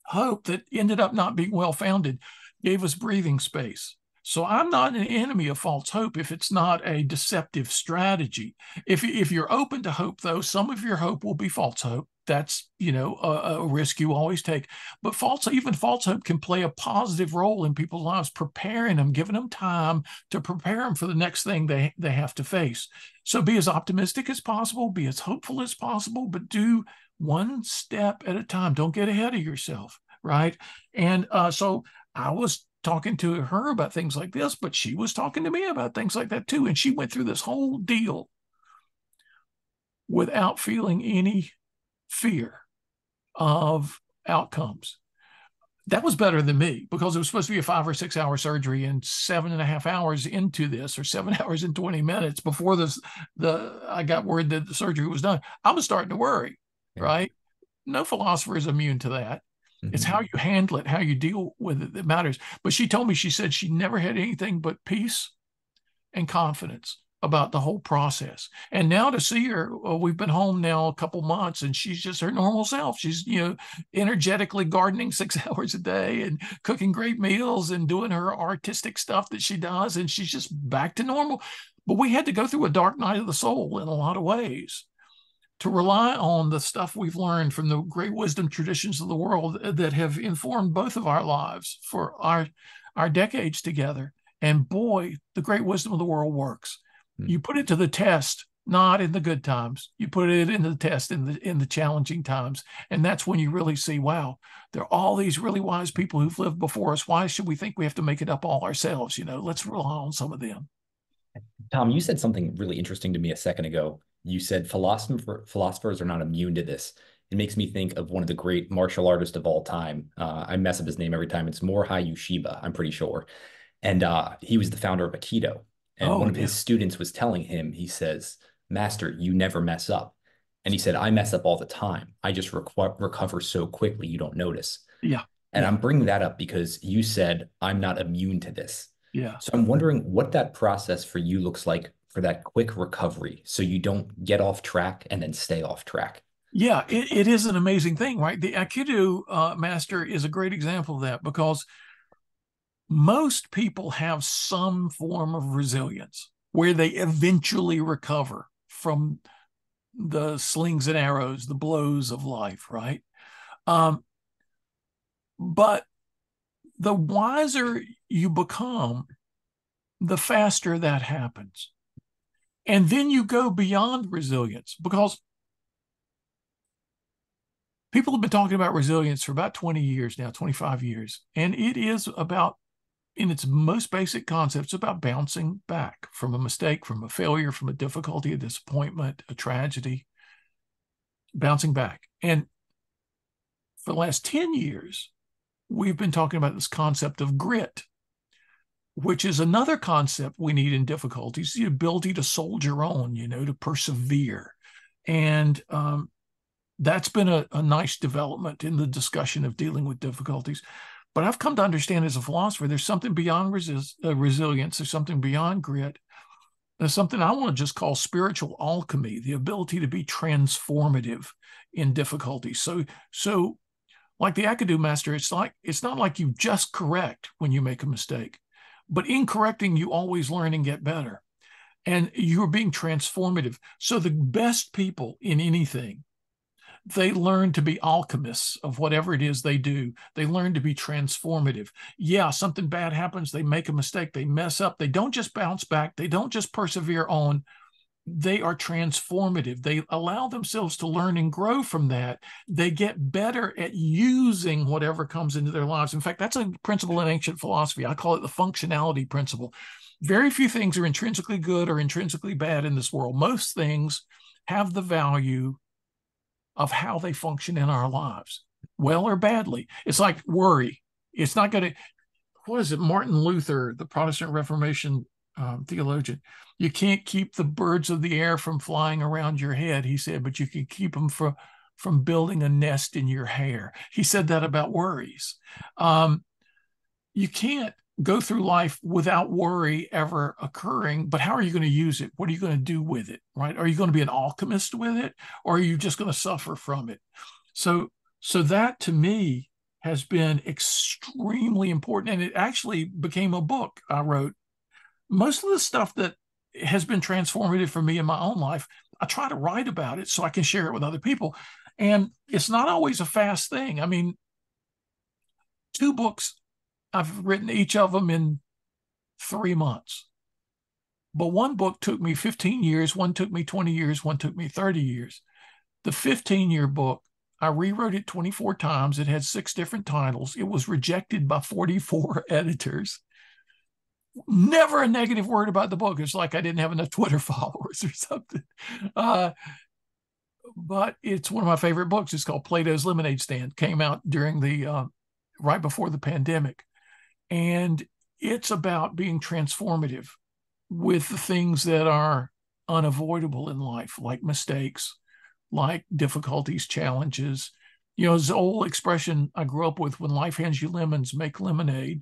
hope that ended up not being well founded gave us breathing space. So I'm not an enemy of false hope if it's not a deceptive strategy. If you're open to hope, though, some of your hope will be false hope. That's, a risk you always take. But even false hope can play a positive role in people's lives, preparing them, giving them time to prepare them for the next thing they have to face. So be as optimistic as possible, be as hopeful as possible, but do one step at a time. Don't get ahead of yourself, right? And so I was talking to her about things like this, but she was talking to me about things like that too. And she went through this whole deal without feeling any fear of outcomes. That was better than me, because it was supposed to be a 5 or 6 hour surgery, and 7.5 hours into this, or 7 hours and 20 minutes before I got word that the surgery was done, I was starting to worry, Yeah. right? No philosopher is immune to that. Mm-hmm. It's how you handle it, how you deal with it that matters. But she told me, she said she never had anything but peace and confidence about the whole process. And now to see her, we've been home now a couple months, and she's just her normal self. She's, energetically gardening 6 hours a day and cooking great meals and doing her artistic stuff that she does. And she's just back to normal. But we had to go through a dark night of the soul in a lot of ways to rely on the stuff we've learned from the great wisdom traditions of the world that have informed both of our lives for our decades together. And boy, the great wisdom of the world works. Hmm. You put it to the test, not in the good times. You put it in the test in the challenging times. And that's when you really see, wow, there are all these really wise people who've lived before us. Why should we think we have to make it up all ourselves? Let's rely on some of them. Tom, you said something really interesting to me a second ago. You said philosophers are not immune to this. It makes me think of one of the great martial artists of all time. I mess up his name every time. It's Morihei Ueshiba, I'm pretty sure. And he was the founder of Aikido. And Oh, one of yeah. his students was telling him, he says, Master, you never mess up. And he said, I mess up all the time. I just recover so quickly, you don't notice. Yeah. And Yeah. I'm bringing that up because you said, I'm not immune to this. Yeah. So I'm wondering what that process for you looks like for that quick recovery so you don't get off track and then stay off track. Yeah, it is an amazing thing, right? The Aikido master is a great example of that because most people have some form of resilience where they eventually recover from the slings and arrows, the blows of life, right? Um, but the wiser you become, the faster that happens. And then you go beyond resilience because people have been talking about resilience for about 20 years now, 25 years. And it is about, in its most basic concepts, about bouncing back from a mistake, from a failure, from a difficulty, a disappointment, a tragedy, bouncing back. And for the last 10 years, we've been talking about this concept of grit, which is another concept we need in difficulties, the ability to soldier on, to persevere. And that's been a nice development in the discussion of dealing with difficulties. But I've come to understand as a philosopher, there's something beyond resilience, there's something beyond grit. There's something I want to just call spiritual alchemy, the ability to be transformative in difficulties. So like the Akidu master, it's not like you just correct when you make a mistake, but in correcting, you always learn and get better. And you're being transformative. So the best people in anything, they learn to be alchemists of whatever it is they do. They learn to be transformative. Yeah, something bad happens. They make a mistake. They mess up. They don't just bounce back. They don't just persevere on. They are transformative. They allow themselves to learn and grow from that. They get better at using whatever comes into their lives. In fact, that's a principle in ancient philosophy. I call it the functionality principle. Very few things are intrinsically good or intrinsically bad in this world. Most things have the value of how they function in our lives, well or badly. It's like worry. It's not going to, what is it? Martin Luther, the Protestant Reformation theologian, you can't keep the birds of the air from flying around your head, he said, but you can keep them from building a nest in your hair. He said that about worries. You can't go through life without worry ever occurring, but how are you going to use it? What are you going to do with it, right? Are you going to be an alchemist with it, or are you just going to suffer from it? So that to me has been extremely important, and it actually became a book I wrote. Most of the stuff that has been transformative for me in my own life, I try to write about it so I can share it with other people. And it's not always a fast thing. I mean, 2 books I've written, each of them in 3 months. But one book took me 15 years, one took me 20 years, one took me 30 years. The 15-year book, I rewrote it 24 times. It had 6 different titles. It was rejected by 44 editors. Never a negative word about the book. It's like I didn't have enough Twitter followers or something. But it's one of my favorite books. It's called Plato's Lemonade Stand. Came out during the right before the pandemic. And it's about being transformative with the things that are unavoidable in life, like mistakes, like difficulties, challenges. It's an old expression I grew up with: when life hands you lemons, make lemonade.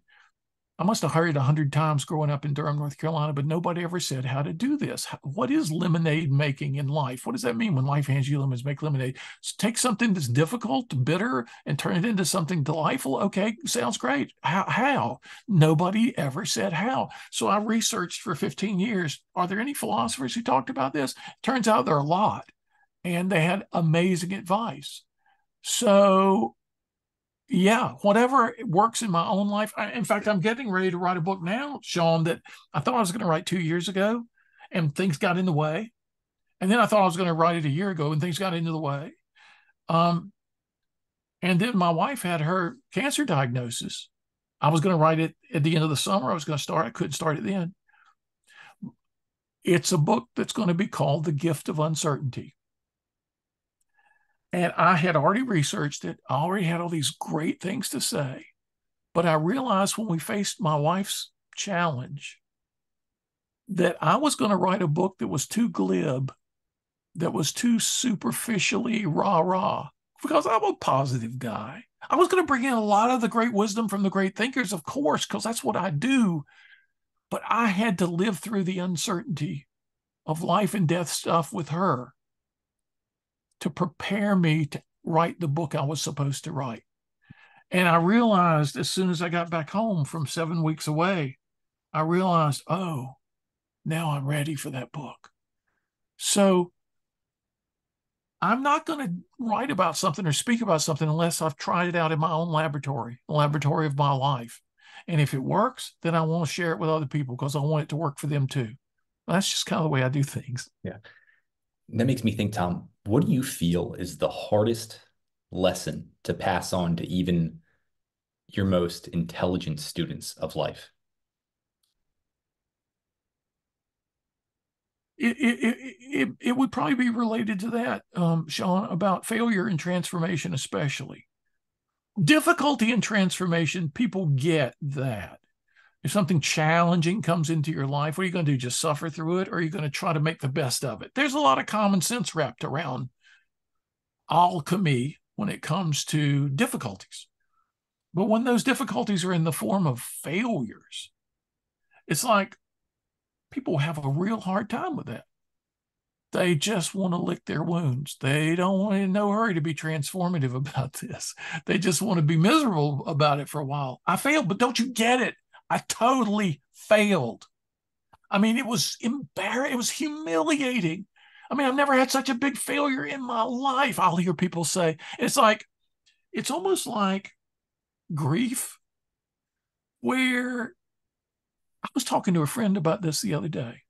I must have heard it 100 times growing up in Durham, North Carolina, but nobody ever said how to do this. What is lemonade making in life? What does that mean when life hands you lemons, make lemonade? So take something that's difficult, bitter, and turn it into something delightful. Okay, sounds great. How? Nobody ever said how. So I researched for 15 years. Are there any philosophers who talked about this? Turns out there are a lot, and they had amazing advice. So yeah, whatever works in my own life. In fact, I'm getting ready to write a book now, Sean, that I thought I was going to write 2 years ago, and things got in the way. And then I thought I was going to write it a year ago, and things got into the way. Um, and then my wife had her cancer diagnosis. I was going to write it at the end of the summer. I was going to start. I couldn't start it then. It's a book that's going to be called The Gift of Uncertainty. And I had already researched it. I already had all these great things to say. But I realized when we faced my wife's challenge that I was going to write a book that was too glib, that was too superficially rah rah, because I'm a positive guy. I was going to bring in a lot of the great wisdom from the great thinkers, of course, because that's what I do. But I had to live through the uncertainty of life and death stuff with her to prepare me to write the book I was supposed to write. And I realized as soon as I got back home from 7 weeks away, I realized, oh, now I'm ready for that book. So I'm not going to write about something or speak about something unless I've tried it out in my own laboratory, the laboratory of my life. And if it works, then I want to share it with other people because I want it to work for them too. That's just kind of the way I do things. Yeah. That makes me think, Tom, what do you feel is the hardest lesson to pass on to even your most intelligent students of life? It would probably be related to that, Sean, about failure and transformation, especially. Difficulty and transformation, people get that. If something challenging comes into your life, what are you going to do? Just suffer through it? Or are you going to try to make the best of it? There's a lot of common sense wrapped around alchemy when it comes to difficulties. But when those difficulties are in the form of failures, it's like people have a real hard time with that. They just want to lick their wounds. They don't want in no hurry to be transformative about this. They just want to be miserable about it for a while. I failed, but don't you get it? I totally failed. I mean, it was embarrassing. It was humiliating. I mean, I've never had such a big failure in my life. I'll hear people say, it's like, it's almost like grief, where I was talking to a friend about this the other day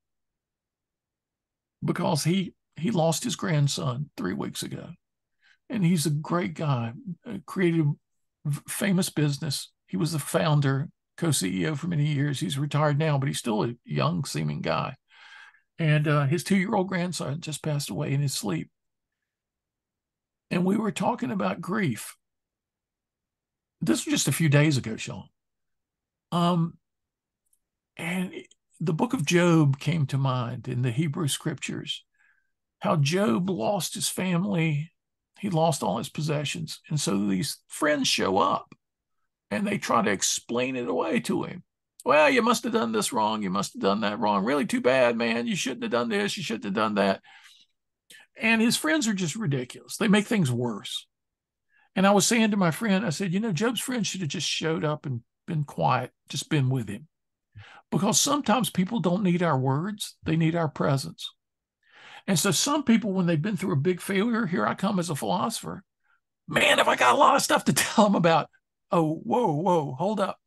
because he lost his grandson 3 weeks ago, and he's a great guy, created a famous business. He was the founder, co-CEO for many years. He's retired now, but he's still a young seeming guy. And his 2-year-old grandson just passed away in his sleep. And we were talking about grief. This was just a few days ago, Sean. Um, and the book of Job came to mind in the Hebrew scriptures, how Job lost his family, he lost all his possessions. And so these friends show up and they try to explain it away to him. Well, you must have done this wrong. You must have done that wrong. Really too bad, man. You shouldn't have done this. You shouldn't have done that. And his friends are just ridiculous. They make things worse. And I was saying to my friend, I said, Job's friends should have just showed up and been quiet, just been with him. Because sometimes people don't need our words, they need our presence. And so some people, when they've been through a big failure, here I come as a philosopher. Man, have I got a lot of stuff to tell them about. Oh, whoa, hold up.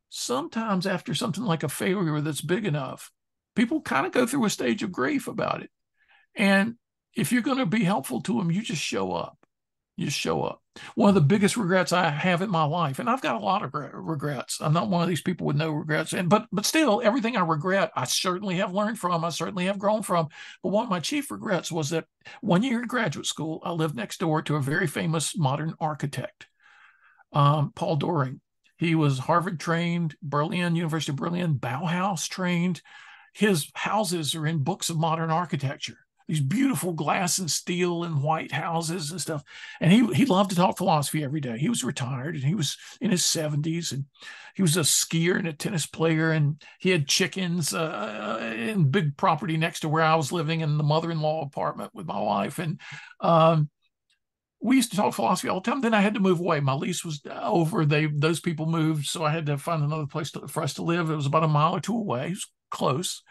Sometimes after something like a failure that's big enough, people kind of go through a stage of grief about it. And if you're going to be helpful to them, you just show up. You just show up. One of the biggest regrets I have in my life, and I've got a lot of regrets. I'm not one of these people with no regrets, but still, everything I regret, I certainly have learned from. I certainly have grown from. But one of my chief regrets was that 1 year in graduate school, I lived next door to a very famous modern architect, Paul Doring. He was Harvard trained, University of Berlin, Bauhaus trained. His houses are in books of modern architecture, these beautiful glass and steel and white houses and stuff. And he loved to talk philosophy every day. He was retired and he was in his 70s, and he was a skier and a tennis player, and he had chickens in big property next to where I was living in the mother-in-law apartment with my wife. And we used to talk philosophy all the time. Then I had to move away. My lease was over. Those people moved, so I had to find another place for us to live. It was about a mile or two away. It was close.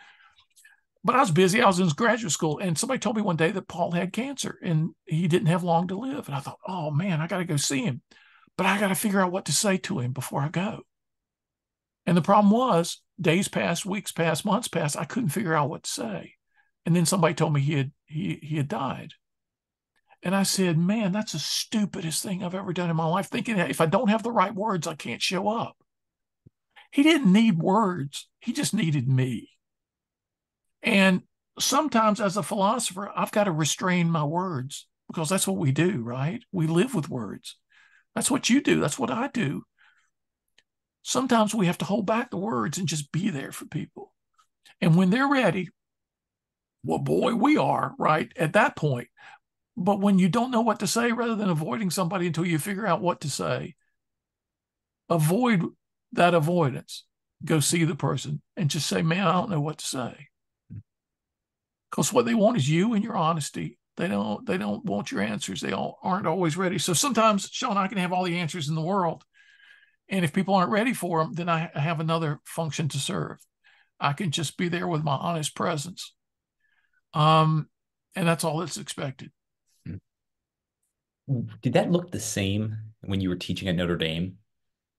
But I was busy. I was in graduate school, and somebody told me one day that Paul had cancer and he didn't have long to live. And I thought, oh man, I got to go see him. but I got to figure out what to say to him before I go. And the problem was days passed, weeks passed, months passed. I couldn't figure out what to say. And then somebody told me he had died. And I said, man, that's the stupidest thing I've ever done in my life, thinking that if I don't have the right words, I can't show up. He didn't need words. He just needed me. And sometimes as a philosopher, I've got to restrain my words because that's what we do, right? We live with words. That's what you do. That's what I do. Sometimes we have to hold back the words and just be there for people. And when they're ready, well, boy, we are, right, at that point. But when you don't know what to say, rather than avoiding somebody until you figure out what to say, avoid that avoidance. Go see the person and just say, man, I don't know what to say. Because what they want is you and your honesty. They don't want your answers. They aren't always ready. So sometimes, Sean, I can have all the answers in the world. And if people aren't ready for them, then I have another function to serve. I can just be there with my honest presence. And that's all that's expected. Did that look the same when you were teaching at Notre Dame?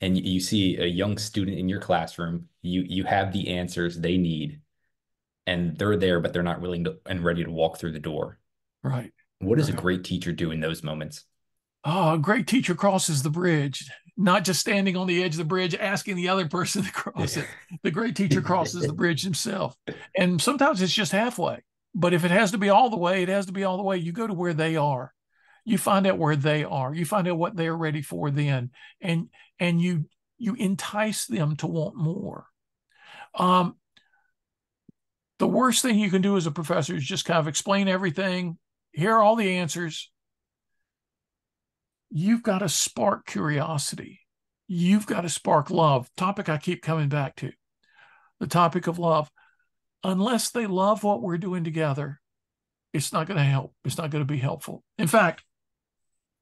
And you see a young student in your classroom, you have the answers they need, and they're there, but they're not willing to and ready to walk through the door. Right. What does a Right. great teacher do in those moments? Oh, a great teacher crosses the bridge, not just standing on the edge of the bridge asking the other person to cross it. The great teacher crosses the bridge himself. And sometimes it's just halfway. But if it has to be all the way, it has to be all the way. You go to where they are. You find out where they are. You find out what they're ready for then. And you entice them to want more. Um, the worst thing you can do as a professor is just kind of explain everything. Here are all the answers. You've got to spark curiosity. You've got to spark love. Topic I keep coming back to, the topic of love. Unless they love what we're doing together, it's not going to help. It's not going to be helpful. In fact,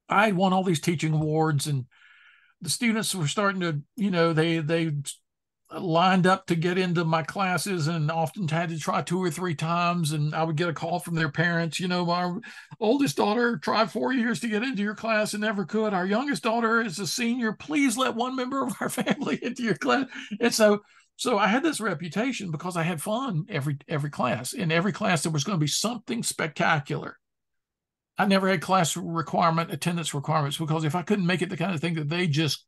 I won all these teaching awards, and the students were starting to, they lined up to get into my classes and often had to try 2 or 3 times. And I would get a call from their parents, our oldest daughter tried 4 years to get into your class and never could. Our youngest daughter is a senior. Please let one member of our family into your class. And so I had this reputation because I had fun every class. In every class, there was going to be something spectacular. I never had attendance requirements, because if I couldn't make it the kind of thing that they just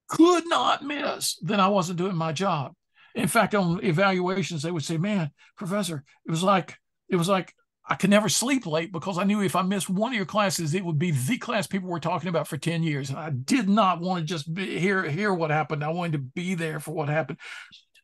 could not miss, then I wasn't doing my job. In fact, on evaluations, they would say, man, professor, it was like I could never sleep late because I knew if I missed one of your classes, it would be the class people were talking about for 10 years. And I did not want to just hear what happened. I wanted to be there for what happened.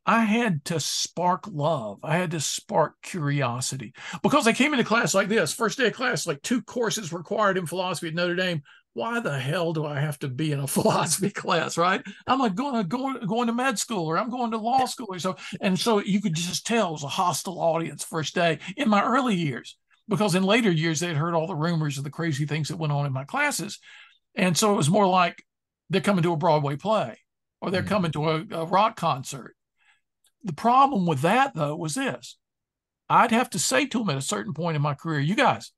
I had to spark love. I had to spark curiosity, because I came into class like this. First day of class, like 2 courses required in philosophy at Notre Dame. Why the hell do I have to be in a philosophy class, right? I'm like going to med school, or I'm going to law school. So you could just tell it was a hostile audience first day in my early years, because in later years they'd heard all the rumors of the crazy things that went on in my classes. And so it was more like they're coming to a Broadway play, or they're coming to a rock concert. The problem with that, though, was this. I'd have to say to them at a certain point in my career, you guys,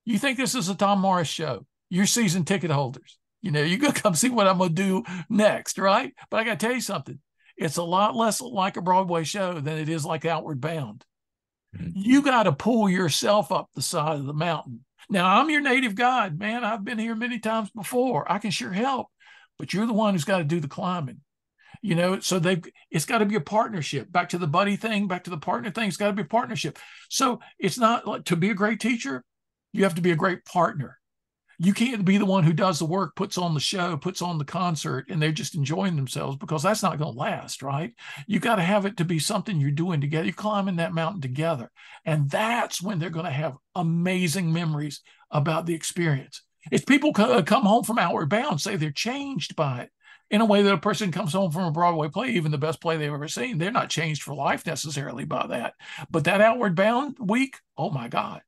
you think this is a Tom Morris show? You're season ticket holders. You go come see what I'm going to do next, right? But I got to tell you something. It's a lot less like a Broadway show than it is like Outward Bound. You got to pull yourself up the side of the mountain. Now, I'm your native guide, man. I've been here many times before. I can sure help, but you're the one who's got to do the climbing. So it's got to be a partnership. Back to the buddy thing, back to the partner thing. It's got to be a partnership. So it's not like, to be a great teacher, you have to be a great partner. You can't be the one who does the work, puts on the show, puts on the concert, and they're just enjoying themselves, because that's not going to last, right? You got to have it to be something you're doing together. You're climbing that mountain together. And that's when they're going to have amazing memories about the experience. If people come home from Outward Bound, say they're changed by it, in a way that a person comes home from a Broadway play, even the best play they've ever seen, they're not changed for life necessarily by that. But that Outward Bound week, oh my God.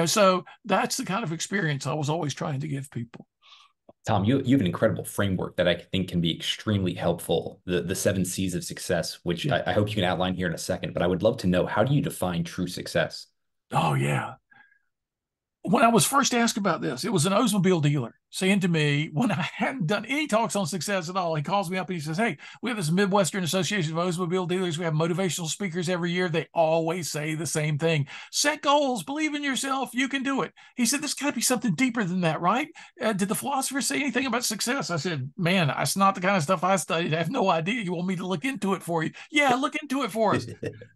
So that's the kind of experience I was always trying to give people. Tom, you have an incredible framework that I think can be extremely helpful. The 7 C's of success, which Yeah. I hope you can outline here in a second. But I would love to know, how do you define true success? Oh, yeah. When I was first asked about this, it was an Oldsmobile dealer. saying to me when I hadn't done any talks on success at all. He calls me up and he says, "Hey, we have this Midwestern Association of Automobile Dealers. We have motivational speakers every year. They always say the same thing: set goals, believe in yourself, you can do it." He said, "There's got to be something deeper than that, right? Did the philosophers say anything about success?" I said, "Man, that's not the kind of stuff I studied. I have no idea. You want me to look into it for you?" "Yeah, look into it for us."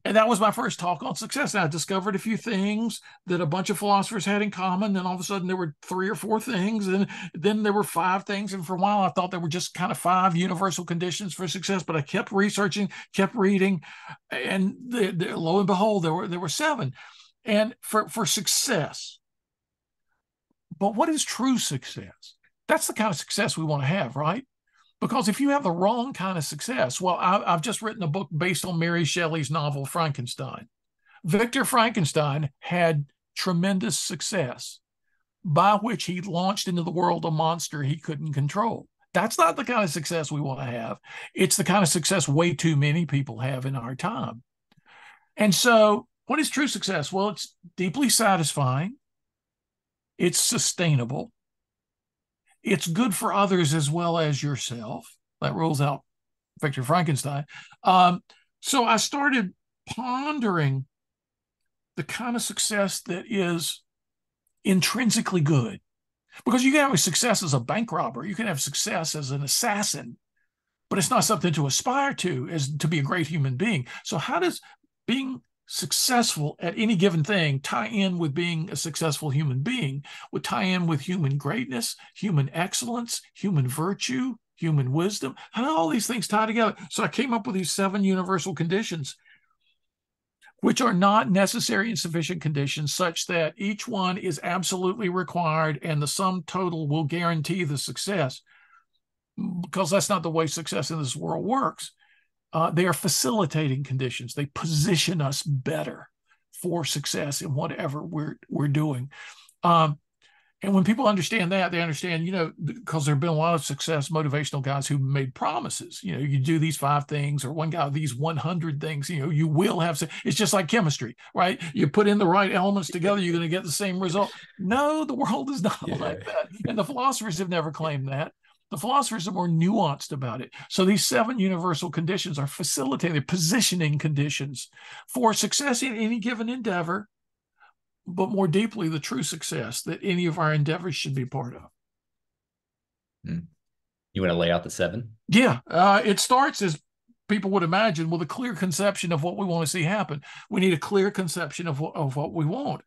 And that was my first talk on success. And I discovered a few things that a bunch of philosophers had in common. Then all of a sudden there were 3 or 4 things, and then there were 5 things. And for a while I thought there were just kind of 5 universal conditions for success, but I kept researching, kept reading, and lo and behold, there were 7. And for success. But what is true success? That's the kind of success we want to have, right? Because if you have the wrong kind of success, well, I've just written a book based on Mary Shelley's novel, Frankenstein. Victor Frankenstein had tremendous success, by which he launched into the world a monster he couldn't control. That's not the kind of success we want to have. It's the kind of success way too many people have in our time. And so, what is true success? Well, it's deeply satisfying, it's sustainable, it's good for others as well as yourself. That rules out Victor Frankenstein. So I started pondering the kind of success that is intrinsically good. Because you can have success as a bank robber, you can have success as an assassin, but it's not something to aspire to, as to be a great human being. So how does being successful at any given thing tie in with being a successful human being? Would tie in with human greatness, human excellence, human virtue, human wisdom? How do all these things tie together? So I came up with these 7 universal conditions, which are not necessary and sufficient conditions, such that each one is absolutely required and the sum total will guarantee the success, because that's not the way success in this world works. They are facilitating conditions. They position us better for success in whatever we're doing. And when people understand that, they understand, because there have been a lot of success motivational guys who made promises. You do these 5 things, or one guy, these 100 things, you will have. It's just like chemistry, right? You put in the right elements together, you're going to get the same result. No, the world is not like that. And the philosophers have never claimed that. The philosophers are more nuanced about it. So these 7 universal conditions are facilitating, positioning conditions for success in any given endeavor, but more deeply, the true success that any of our endeavors should be part of. You want to lay out the 7? Yeah. It starts, as people would imagine, with a clear conception of what we want to see happen. We need a clear conception of what we want.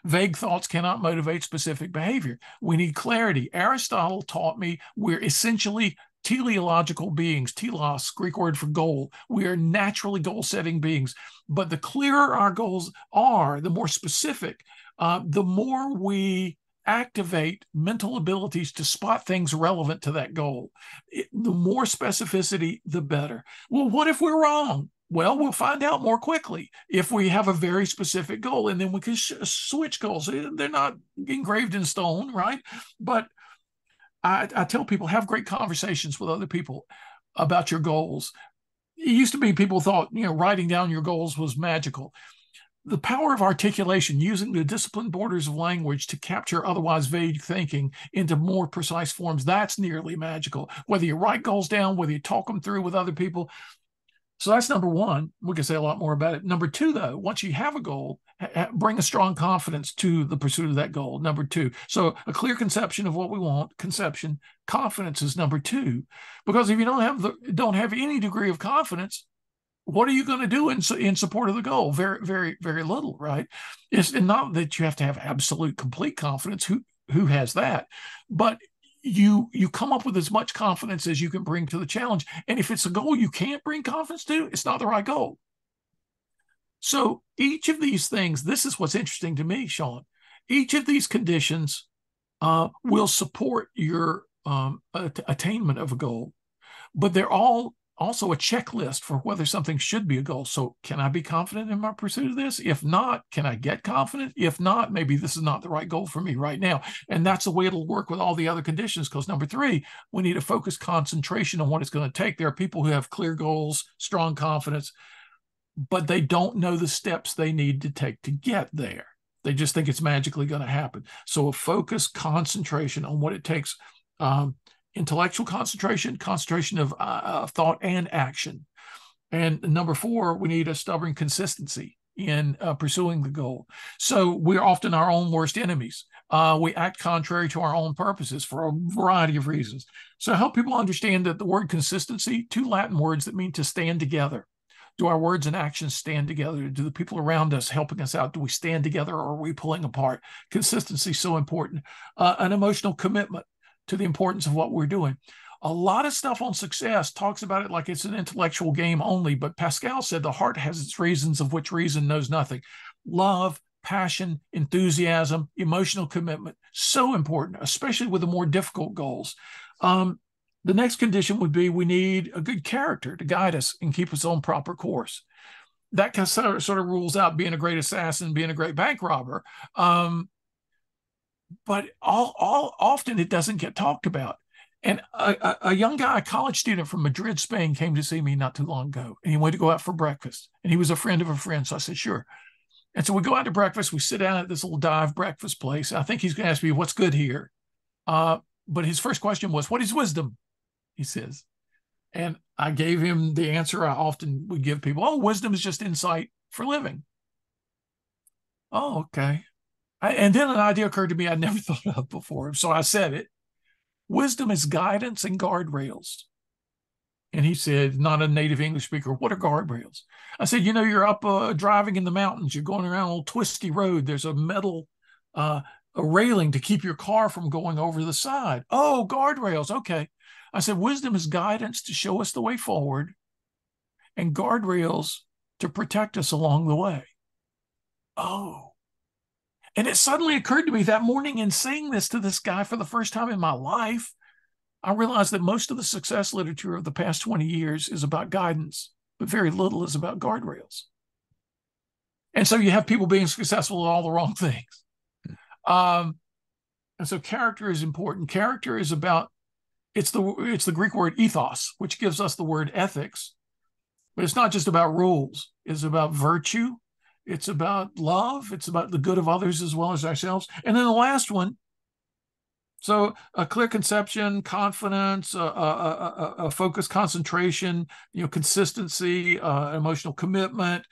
Vague thoughts cannot motivate specific behavior. We need clarity. Aristotle taught me we're essentially teleological beings. Telos, Greek word for goal. We are naturally goal-setting beings. But the clearer our goals are, the more specific, the more we activate mental abilities to spot things relevant to that goal. The more specificity, the better. Well, what if we're wrong? Well, we'll find out more quickly if we have a very specific goal, and then we can switch goals. They're not engraved in stone, right? But I tell people, have great conversations with other people about your goals. It used to be people thought, writing down your goals was magical. The power of articulation, using the disciplined borders of language to capture otherwise vague thinking into more precise forms, that's nearly magical. Whether you write goals down, whether you talk them through with other people. So that's number 1. We can say a lot more about it. Number 2, though, once you have a goal, bring a strong confidence to the pursuit of that goal. Number 2. So a clear conception of what we want, conception, confidence is number 2. Because if you don't have any degree of confidence, what are you going to do in support of the goal? Very, very, very little, right? It's not that you have to have absolute, complete confidence. Who has that? But you come up with as much confidence as you can bring to the challenge. And if it's a goal you can't bring confidence to, it's not the right goal. So each of these things, this is what's interesting to me, Sean. Each of these conditions will support your attainment of a goal, but they're all also a checklist for whether something should be a goal. So can I be confident in my pursuit of this? If not, can I get confident? If not, maybe this is not the right goal for me right now. And that's the way it'll work with all the other conditions, because number 3, we need a focused concentration on what it's going to take. There are people who have clear goals, strong confidence, but they don't know the steps they need to take to get there. They just think it's magically going to happen. So a focus, concentration on what it takes, intellectual concentration, concentration of thought and action. And number four, we need a stubborn consistency in pursuing the goal. So we're often our own worst enemies. We act contrary to our own purposes for a variety of reasons. So I help people understand that the word consistency, two Latin words that mean to stand together. Do our words and actions stand together? Do the people around us helping us out? Do we stand together or are we pulling apart? Consistency is so important. An emotional commitment to the importance of what we're doing. A lot of stuff on success talks about it like it's an intellectual game only, but Pascal said the heart has its reasons of which reason knows nothing. Love, passion, enthusiasm, emotional commitment, so important, especially with the more difficult goals. The next condition would be we need a good character to guide us and keep us on proper course. That kind of sort of rules out being a great assassin, being a great bank robber. But often it doesn't get talked about. And a young guy, a college student from Madrid, Spain, came to see me not too long ago, and he wanted to go out for breakfast. And he was a friend of a friend, so I said, sure. And so we go out to breakfast. We sit down at this little dive breakfast place. I think he's going to ask me, what's good here? But his first question was, what is wisdom? He says. And I gave him the answer I often would give people. Oh, wisdom is just insight for living. Oh, okay. And then an idea occurred to me I'd never thought of before. So I said it. Wisdom is guidance and guardrails. And he said, not a native English speaker, what are guardrails? I said, you're up driving in the mountains. You're going around a little twisty road. There's a metal a railing to keep your car from going over the side. Oh, guardrails. Okay. I said, wisdom is guidance to show us the way forward and guardrails to protect us along the way. Oh. And it suddenly occurred to me that morning in saying this to this guy for the first time in my life, I realized that most of the success literature of the past 20 years is about guidance, but very little is about guardrails. And so you have people being successful at all the wrong things. And so character is important. Character is about, it's the Greek word ethos, which gives us the word ethics, but it's not just about rules. It's about virtue. It's about love. It's about the good of others as well as ourselves. And then the last one, so a clear conception, confidence, a focus, concentration, consistency, emotional commitment,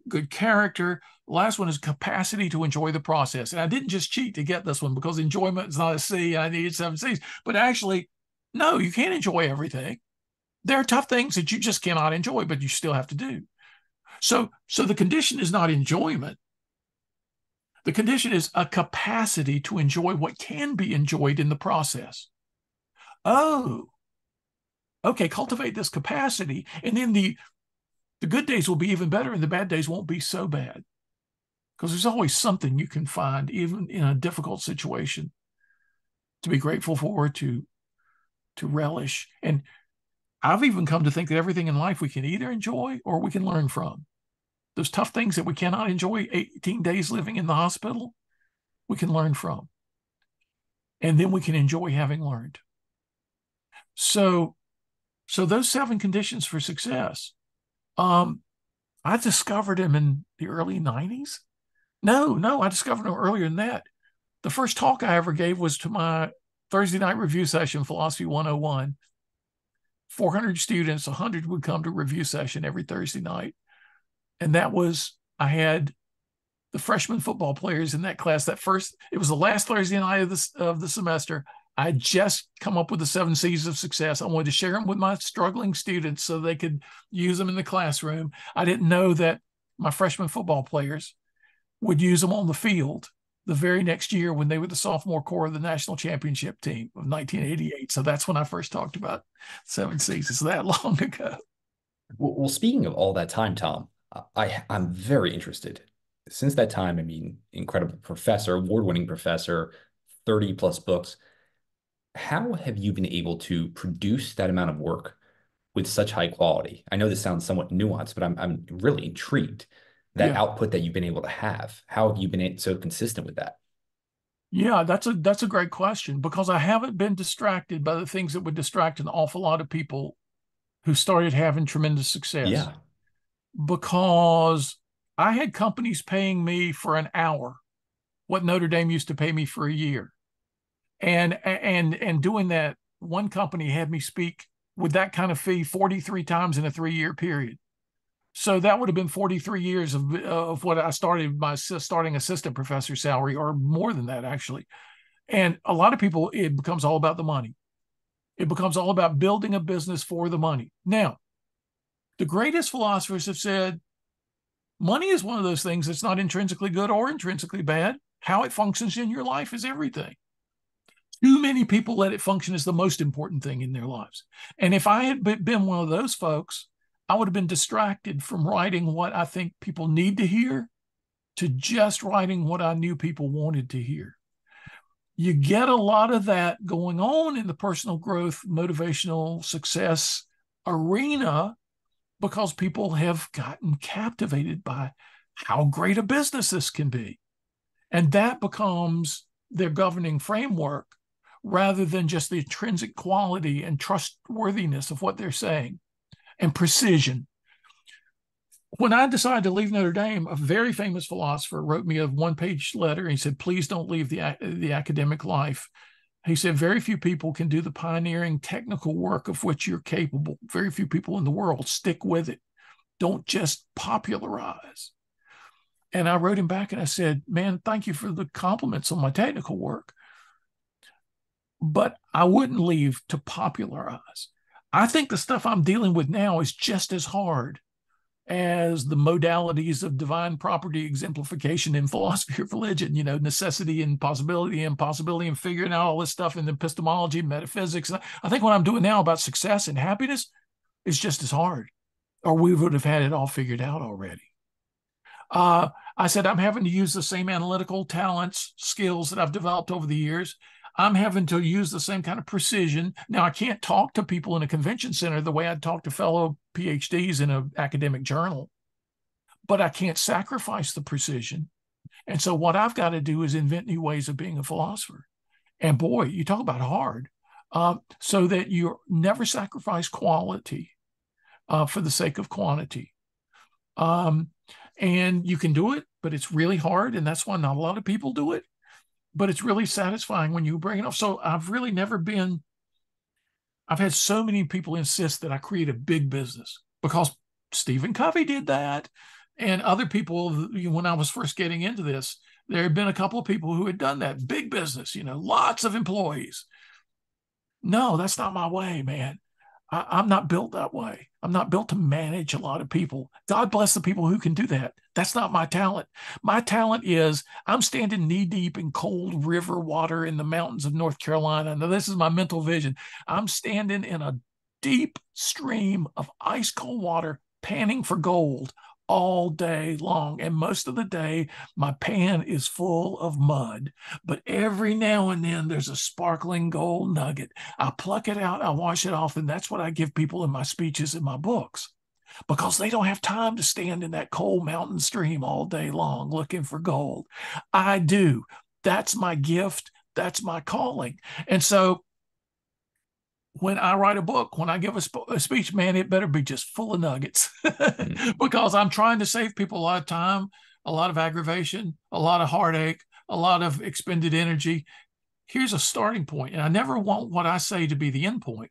good character. The last one is capacity to enjoy the process. And I didn't just cheat to get this one because enjoyment is not a C. I needed 7 C's. But actually, no, you can't enjoy everything. There are tough things that you just cannot enjoy, but you still have to do. So the condition is not enjoyment. The condition is a capacity to enjoy what can be enjoyed in the process. Oh, okay, cultivate this capacity, and then the good days will be even better, and the bad days won't be so bad. Because there's always something you can find, even in a difficult situation, to be grateful for, to relish. And I've even come to think that everything in life we can either enjoy or we can learn from. Those tough things that we cannot enjoy, 18 days living in the hospital, we can learn from. And then we can enjoy having learned. So those 7 conditions for success, I discovered them in the early 90s. No, I discovered them earlier than that. The first talk I ever gave was to my Thursday night review session, Philosophy 101. 400 students, 100 would come to review session every Thursday night. And I had the freshman football players in that class. It was the last Thursday night of the semester. I had just come up with the 7 C's of success. I wanted to share them with my struggling students so they could use them in the classroom. I didn't know that my freshman football players would use them on the field the very next year when they were the sophomore core of the national championship team of 1988. So that's when I first talked about 7 C's. It's that long ago. Well, speaking of all that time, Tom, I'm very interested. Since that time, I mean, incredible professor, award-winning professor, 30 plus books. How have you been able to produce that amount of work with such high quality? I know this sounds somewhat nuanced, but I'm really intrigued that Yeah. output that you've been able to have. How have you been so consistent with that? Yeah, that's a great question because I haven't been distracted by the things that would distract an awful lot of people who started having tremendous success. Yeah. Because I had companies paying me for an hour what Notre Dame used to pay me for a year. And doing that, one company had me speak with that kind of fee 43 times in a 3-year period. So that would have been 43 years of what I started my starting assistant professor salary, or more than that, actually. And a lot of people, it becomes all about the money. It becomes all about building a business for the money. Now, the greatest philosophers have said money is one of those things that's not intrinsically good or intrinsically bad. How it functions in your life is everything. Too many people let it function as the most important thing in their lives. And if I had been one of those folks, I would have been distracted from writing what I think people need to hear to just writing what I knew people wanted to hear. You get a lot of that going on in the personal growth, motivational success arena because people have gotten captivated by how great a business this can be. And that becomes their governing framework rather than just the intrinsic quality and trustworthiness of what they're saying and precision. When I decided to leave Notre Dame, a very famous philosopher wrote me a one-page letter. He said, please don't leave the academic life. He said, very few people can do the pioneering technical work of which you're capable. Very few people in the world. Stick with it. Don't just popularize. And I wrote him back and I said, man, thank you for the compliments on my technical work, but I wouldn't leave to popularize. I think the stuff I'm dealing with now is just as hard as the modalities of divine property exemplification in philosophy of religion, necessity and possibility and figuring out all this stuff in epistemology, metaphysics. I think what I'm doing now about success and happiness is just as hard, or we would have had it all figured out already. I said, I'm having to use the same analytical talents, skills that I've developed over the years. I'm having to use the same kind of precision. Now, I can't talk to people in a convention center the way I'd talk to fellow PhDs in an academic journal, but I can't sacrifice the precision. And so what I've got to do is invent new ways of being a philosopher. And boy, you talk about hard, so that you never sacrifice quality for the sake of quantity. And you can do it, but it's really hard. And that's why not a lot of people do it. But it's really satisfying when you bring it off. So I've really never been, I've had so many people insist that I create a big business because Stephen Covey did that. And other people, when I was first getting into this, there had been a couple of people who had done that big business, lots of employees. No, that's not my way, man. I'm not built that way. I'm not built to manage a lot of people. God bless the people who can do that. That's not my talent. My talent is I'm standing knee deep in cold river water in the mountains of North Carolina. Now, this is my mental vision. I'm standing in a deep stream of ice cold water, panning for gold all day long. And most of the day, my pan is full of mud. But every now and then, there's a sparkling gold nugget. I pluck it out, I wash it off, and that's what I give people in my speeches in my books, because they don't have time to stand in that cold mountain stream all day long looking for gold. I do. That's my gift. That's my calling. And so when I write a book, when I give a speech, man, it better be just full of nuggets because I'm trying to save people a lot of time, a lot of aggravation, a lot of heartache, a lot of expended energy. Here's a starting point. And I never want what I say to be the end point.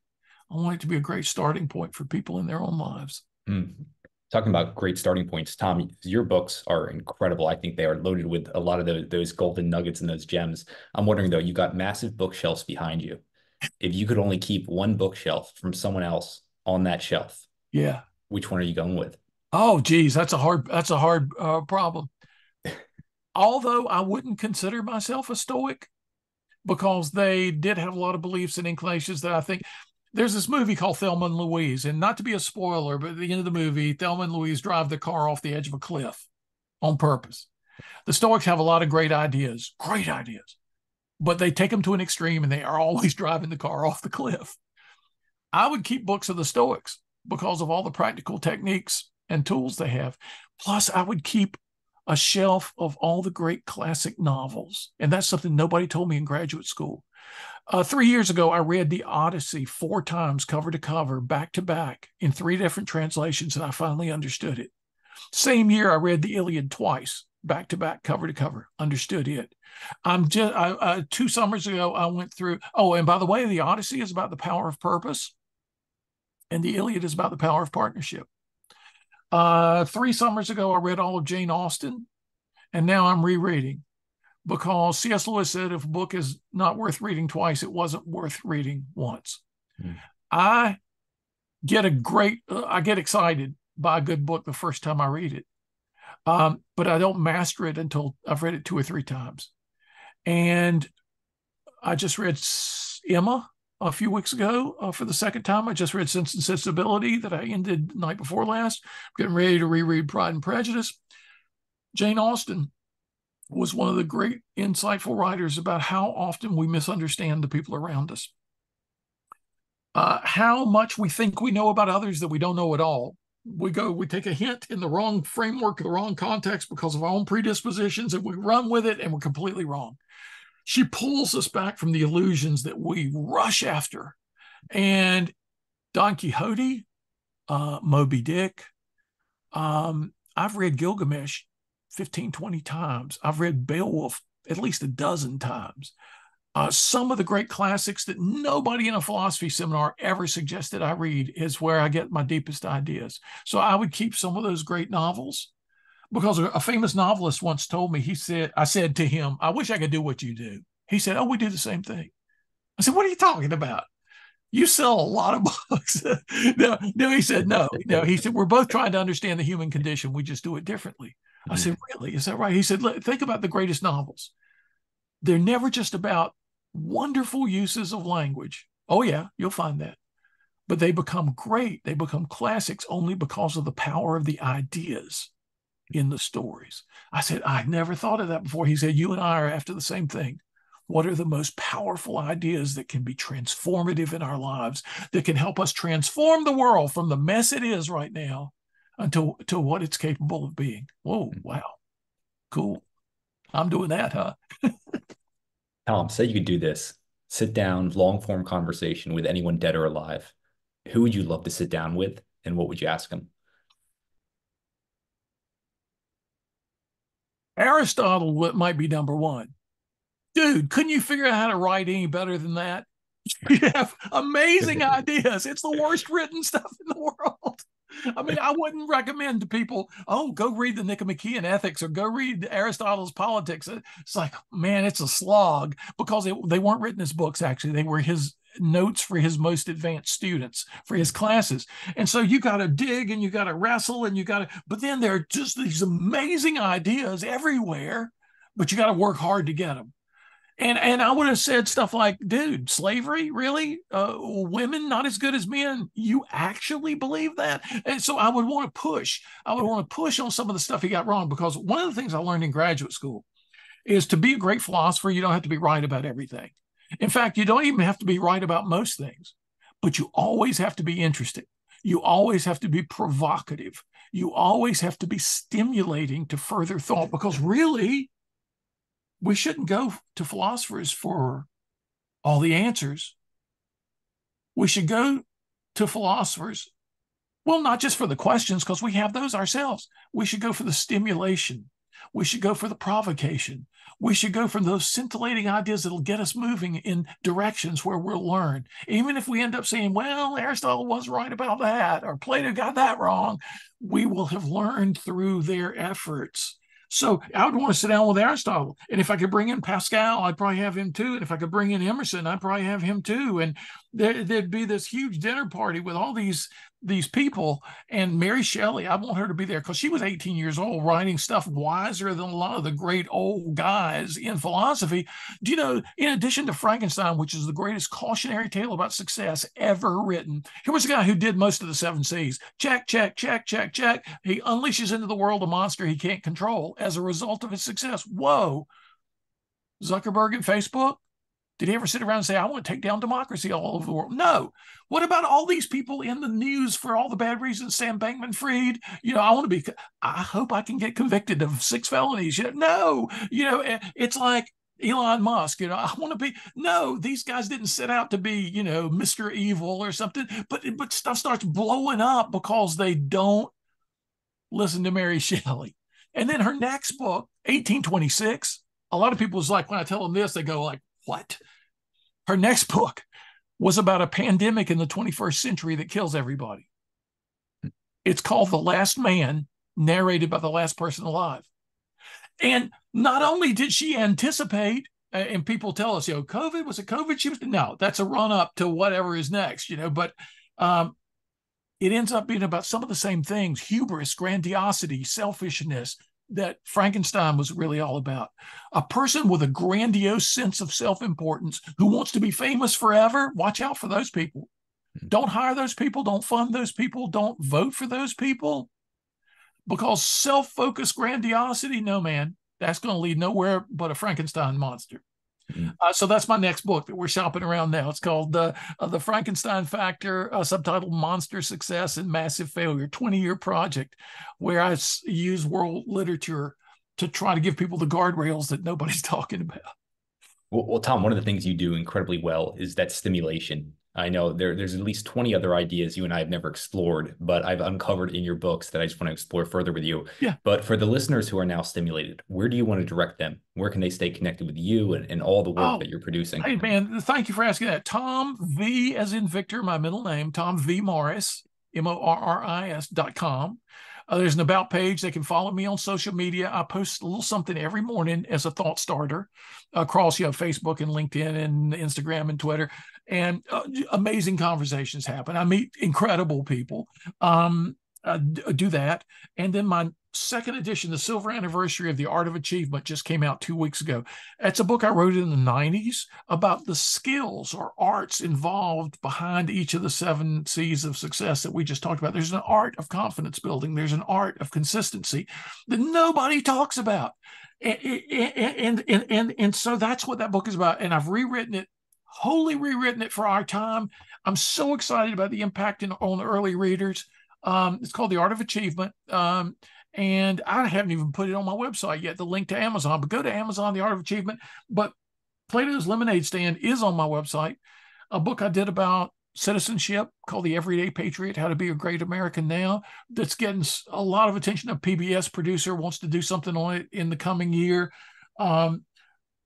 I want it to be a great starting point for people in their own lives. Talking about great starting points, Tom, your books are incredible. I think they are loaded with a lot of those golden nuggets and those gems. I'm wondering, though, you got massive bookshelves behind you. If you could only keep one bookshelf from someone else on that shelf, yeah, which one are you going with? Oh, geez, that's a hard problem. Although I wouldn't consider myself a Stoic, because they did have a lot of beliefs and inclinations that I think. There's this movie called Thelma and Louise, and not to be a spoiler, but at the end of the movie, Thelma and Louise drive the car off the edge of a cliff on purpose. The Stoics have a lot of great ideas, but they take them to an extreme and they are always driving the car off the cliff. I would keep books of the Stoics because of all the practical techniques and tools they have. Plus, I would keep a shelf of all the great classic novels. And that's something nobody told me in graduate school. 3 years ago, I read the Odyssey 4 times, cover to cover, back to back, in 3 different translations, and I finally understood it. Same year, I read the Iliad twice, back to back, cover to cover. Understood it. I'm just 2 summers ago I went through. Oh, and by the way, the Odyssey is about the power of purpose, and the Iliad is about the power of partnership. 3 summers ago I read all of Jane Austen, and now I'm rereading because C.S. Lewis said if a book is not worth reading twice, it wasn't worth reading once. Mm. I get excited by a good book the first time I read it. But I don't master it until I've read it 2 or 3 times. And I just read Emma a few weeks ago for the second time. I just read Sense and Sensibility that I ended the night before last. I'm getting ready to reread Pride and Prejudice. Jane Austen was one of the great insightful writers about how often we misunderstand the people around us. How much we think we know about others that we don't know at all. We take a hint in the wrong framework, the wrong context because of our own predispositions, and we run with it and we're completely wrong. She pulls us back from the illusions that we rush after. And Don Quixote, Moby Dick, I've read Gilgamesh 15, 20 times. I've read Beowulf at least a dozen times. Some of the great classics that nobody in a philosophy seminar ever suggested I read is where I get my deepest ideas. So I would keep some of those great novels because a famous novelist once told me, I said to him, I wish I could do what you do. He said, oh, we do the same thing. I said, what are you talking about? You sell a lot of books. No, he said, no. He said, we're both trying to understand the human condition. We just do it differently. I said, really? Is that right? He said, think about the greatest novels. They're never just about wonderful uses of language. Oh, yeah, you'll find that. But they become great. They become classics only because of the power of the ideas in the stories. I said, I never thought of that before. He said, you and I are after the same thing. What are the most powerful ideas that can be transformative in our lives, that can help us transform the world from the mess it is right now to what it's capable of being? Whoa, wow, cool. I'm doing that, huh? Tom, say you could do this. Sit down, long form conversation with anyone dead or alive. Who would you love to sit down with, and what would you ask them? Aristotle might be number one. Dude, couldn't you figure out how to write any better than that? You have amazing ideas. It's the worst written stuff in the world. I mean, I wouldn't recommend to people, oh, go read the Nicomachean Ethics or go read Aristotle's Politics. It's like, man, it's a slog because they weren't written as books, actually. They were his notes for his most advanced students, for his classes. And so you got to dig and you got to wrestle and but then there are just these amazing ideas everywhere, but you got to work hard to get them. And I would have said stuff like, dude, slavery, really? Women not as good as men? You actually believe that? And so I would want to push. I would want to push on some of the stuff he got wrong, because one of the things I learned in graduate school is to be a great philosopher, you don't have to be right about everything. In fact, you don't even have to be right about most things, but you always have to be interesting. You always have to be provocative. You always have to be stimulating to further thought, because really, we shouldn't go to philosophers for all the answers. We should go to philosophers, well, not just for the questions, because we have those ourselves. We should go for the stimulation. We should go for the provocation. We should go for those scintillating ideas that'll get us moving in directions where we'll learn. Even if we end up saying, well, Aristotle was right about that, or Plato got that wrong, we will have learned through their efforts. So I would want to sit down with Aristotle. And if I could bring in Pascal, I'd probably have him too. And if I could bring in Emerson, I'd probably have him too. And there'd be this huge dinner party with all these people. And Mary Shelley, I want her to be there because she was 18 years old, writing stuff wiser than a lot of the great old guys in philosophy. Do you know, in addition to Frankenstein, which is the greatest cautionary tale about success ever written, here was a guy who did most of the 7 C's. Check, check, check, check, check. He unleashes into the world a monster he can't control as a result of his success. Whoa. Zuckerberg and Facebook? Did he ever sit around and say, I want to take down democracy all over the world? No. What about all these people in the news for all the bad reasons? Sam Bankman-Fried, I hope I can get convicted of 6 felonies. No, it's like Elon Musk, I want to be, no, these guys didn't set out to be, Mr. Evil or something, but stuff starts blowing up because they don't listen to Mary Shelley. And then her next book, 1826, a lot of people was like, when I tell them this, they go like, what? Her next book was about a pandemic in the 21st century that kills everybody. It's called The Last Man, narrated by the last person alive. And not only did she anticipate, and people tell us, COVID, was it COVID? She was, no, that's a run up to whatever is next, but it ends up being about some of the same things: hubris, grandiosity, selfishness, that Frankenstein was really all about. A person with a grandiose sense of self-importance who wants to be famous forever, watch out for those people. Don't hire those people. Don't fund those people. Don't vote for those people. Because self-focused grandiosity, no, man, that's going to lead nowhere but a Frankenstein monster. So that's my next book that we're shopping around now. It's called The Frankenstein Factor, subtitled Monster Success and Massive Failure, 20-year project where I use world literature to try to give people the guardrails that nobody's talking about. Well, Tom, one of the things you do incredibly well is that stimulation. I know there's at least 20 other ideas you and I have never explored, but I've uncovered in your books that I just want to explore further with you. Yeah. But for the listeners who are now stimulated, where do you want to direct them? Where can they stay connected with you and all the work that you're producing? Hey, man, thank you for asking that. Tom V, as in Victor, my middle name, Tom V Morris, MORRIS.com. There's an about page. They can follow me on social media. I post a little something every morning as a thought starter across, Facebook and LinkedIn and Instagram and Twitter. And amazing conversations happen. I meet incredible people. Do that. And then my second edition, The Silver Anniversary of the Art of Achievement, just came out 2 weeks ago. It's a book I wrote in the 90s about the skills or arts involved behind each of the 7 C's of success that we just talked about. There's an art of confidence building. There's an art of consistency that nobody talks about. And so that's what that book is about. And I've rewritten it, wholly rewritten it for our time. I'm so excited about the impact on early readers. It's called The Art of Achievement. And I haven't even put it on my website yet, the link to Amazon, but go to Amazon, The Art of Achievement. But Plato's Lemonade Stand is on my website. A book I did about citizenship called The Everyday Patriot, How to Be a Great American Now, that's getting a lot of attention. A PBS producer wants to do something on it in the coming year.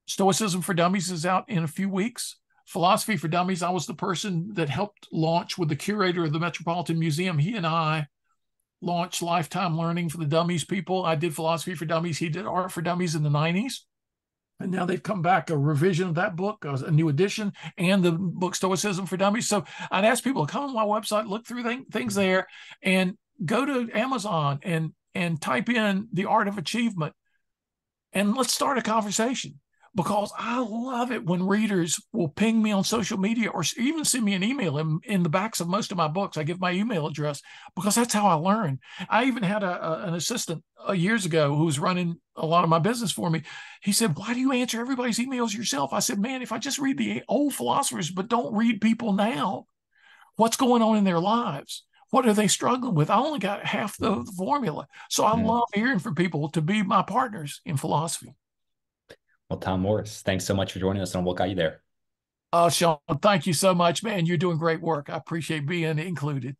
Stoicism for Dummies is out in a few weeks. Philosophy for Dummies, I was the person that helped launch with the curator of the Metropolitan Museum. He and I launched Lifetime Learning for the Dummies people. I did Philosophy for Dummies. He did Art for Dummies in the 90s. And now they've come back, a revision of that book, a new edition, and the book Stoicism for Dummies. So I'd ask people to come on my website, look through things there, and go to Amazon and type in The Art of Achievement. And let's start a conversation, because I love it when readers will ping me on social media or even send me an email. In the backs of most of my books, I give my email address, because that's how I learn. I even had an assistant years ago who was running a lot of my business for me. He said, "Why do you answer everybody's emails yourself?" I said, "Man, if I just read the old philosophers but don't read people now, what's going on in their lives? What are they struggling with? I only got half the formula." So I love hearing from people to be my partners in philosophy. Well, Tom Morris, thanks so much for joining us on What Got You There. Sean, thank you so much, man. You're doing great work. I appreciate being included.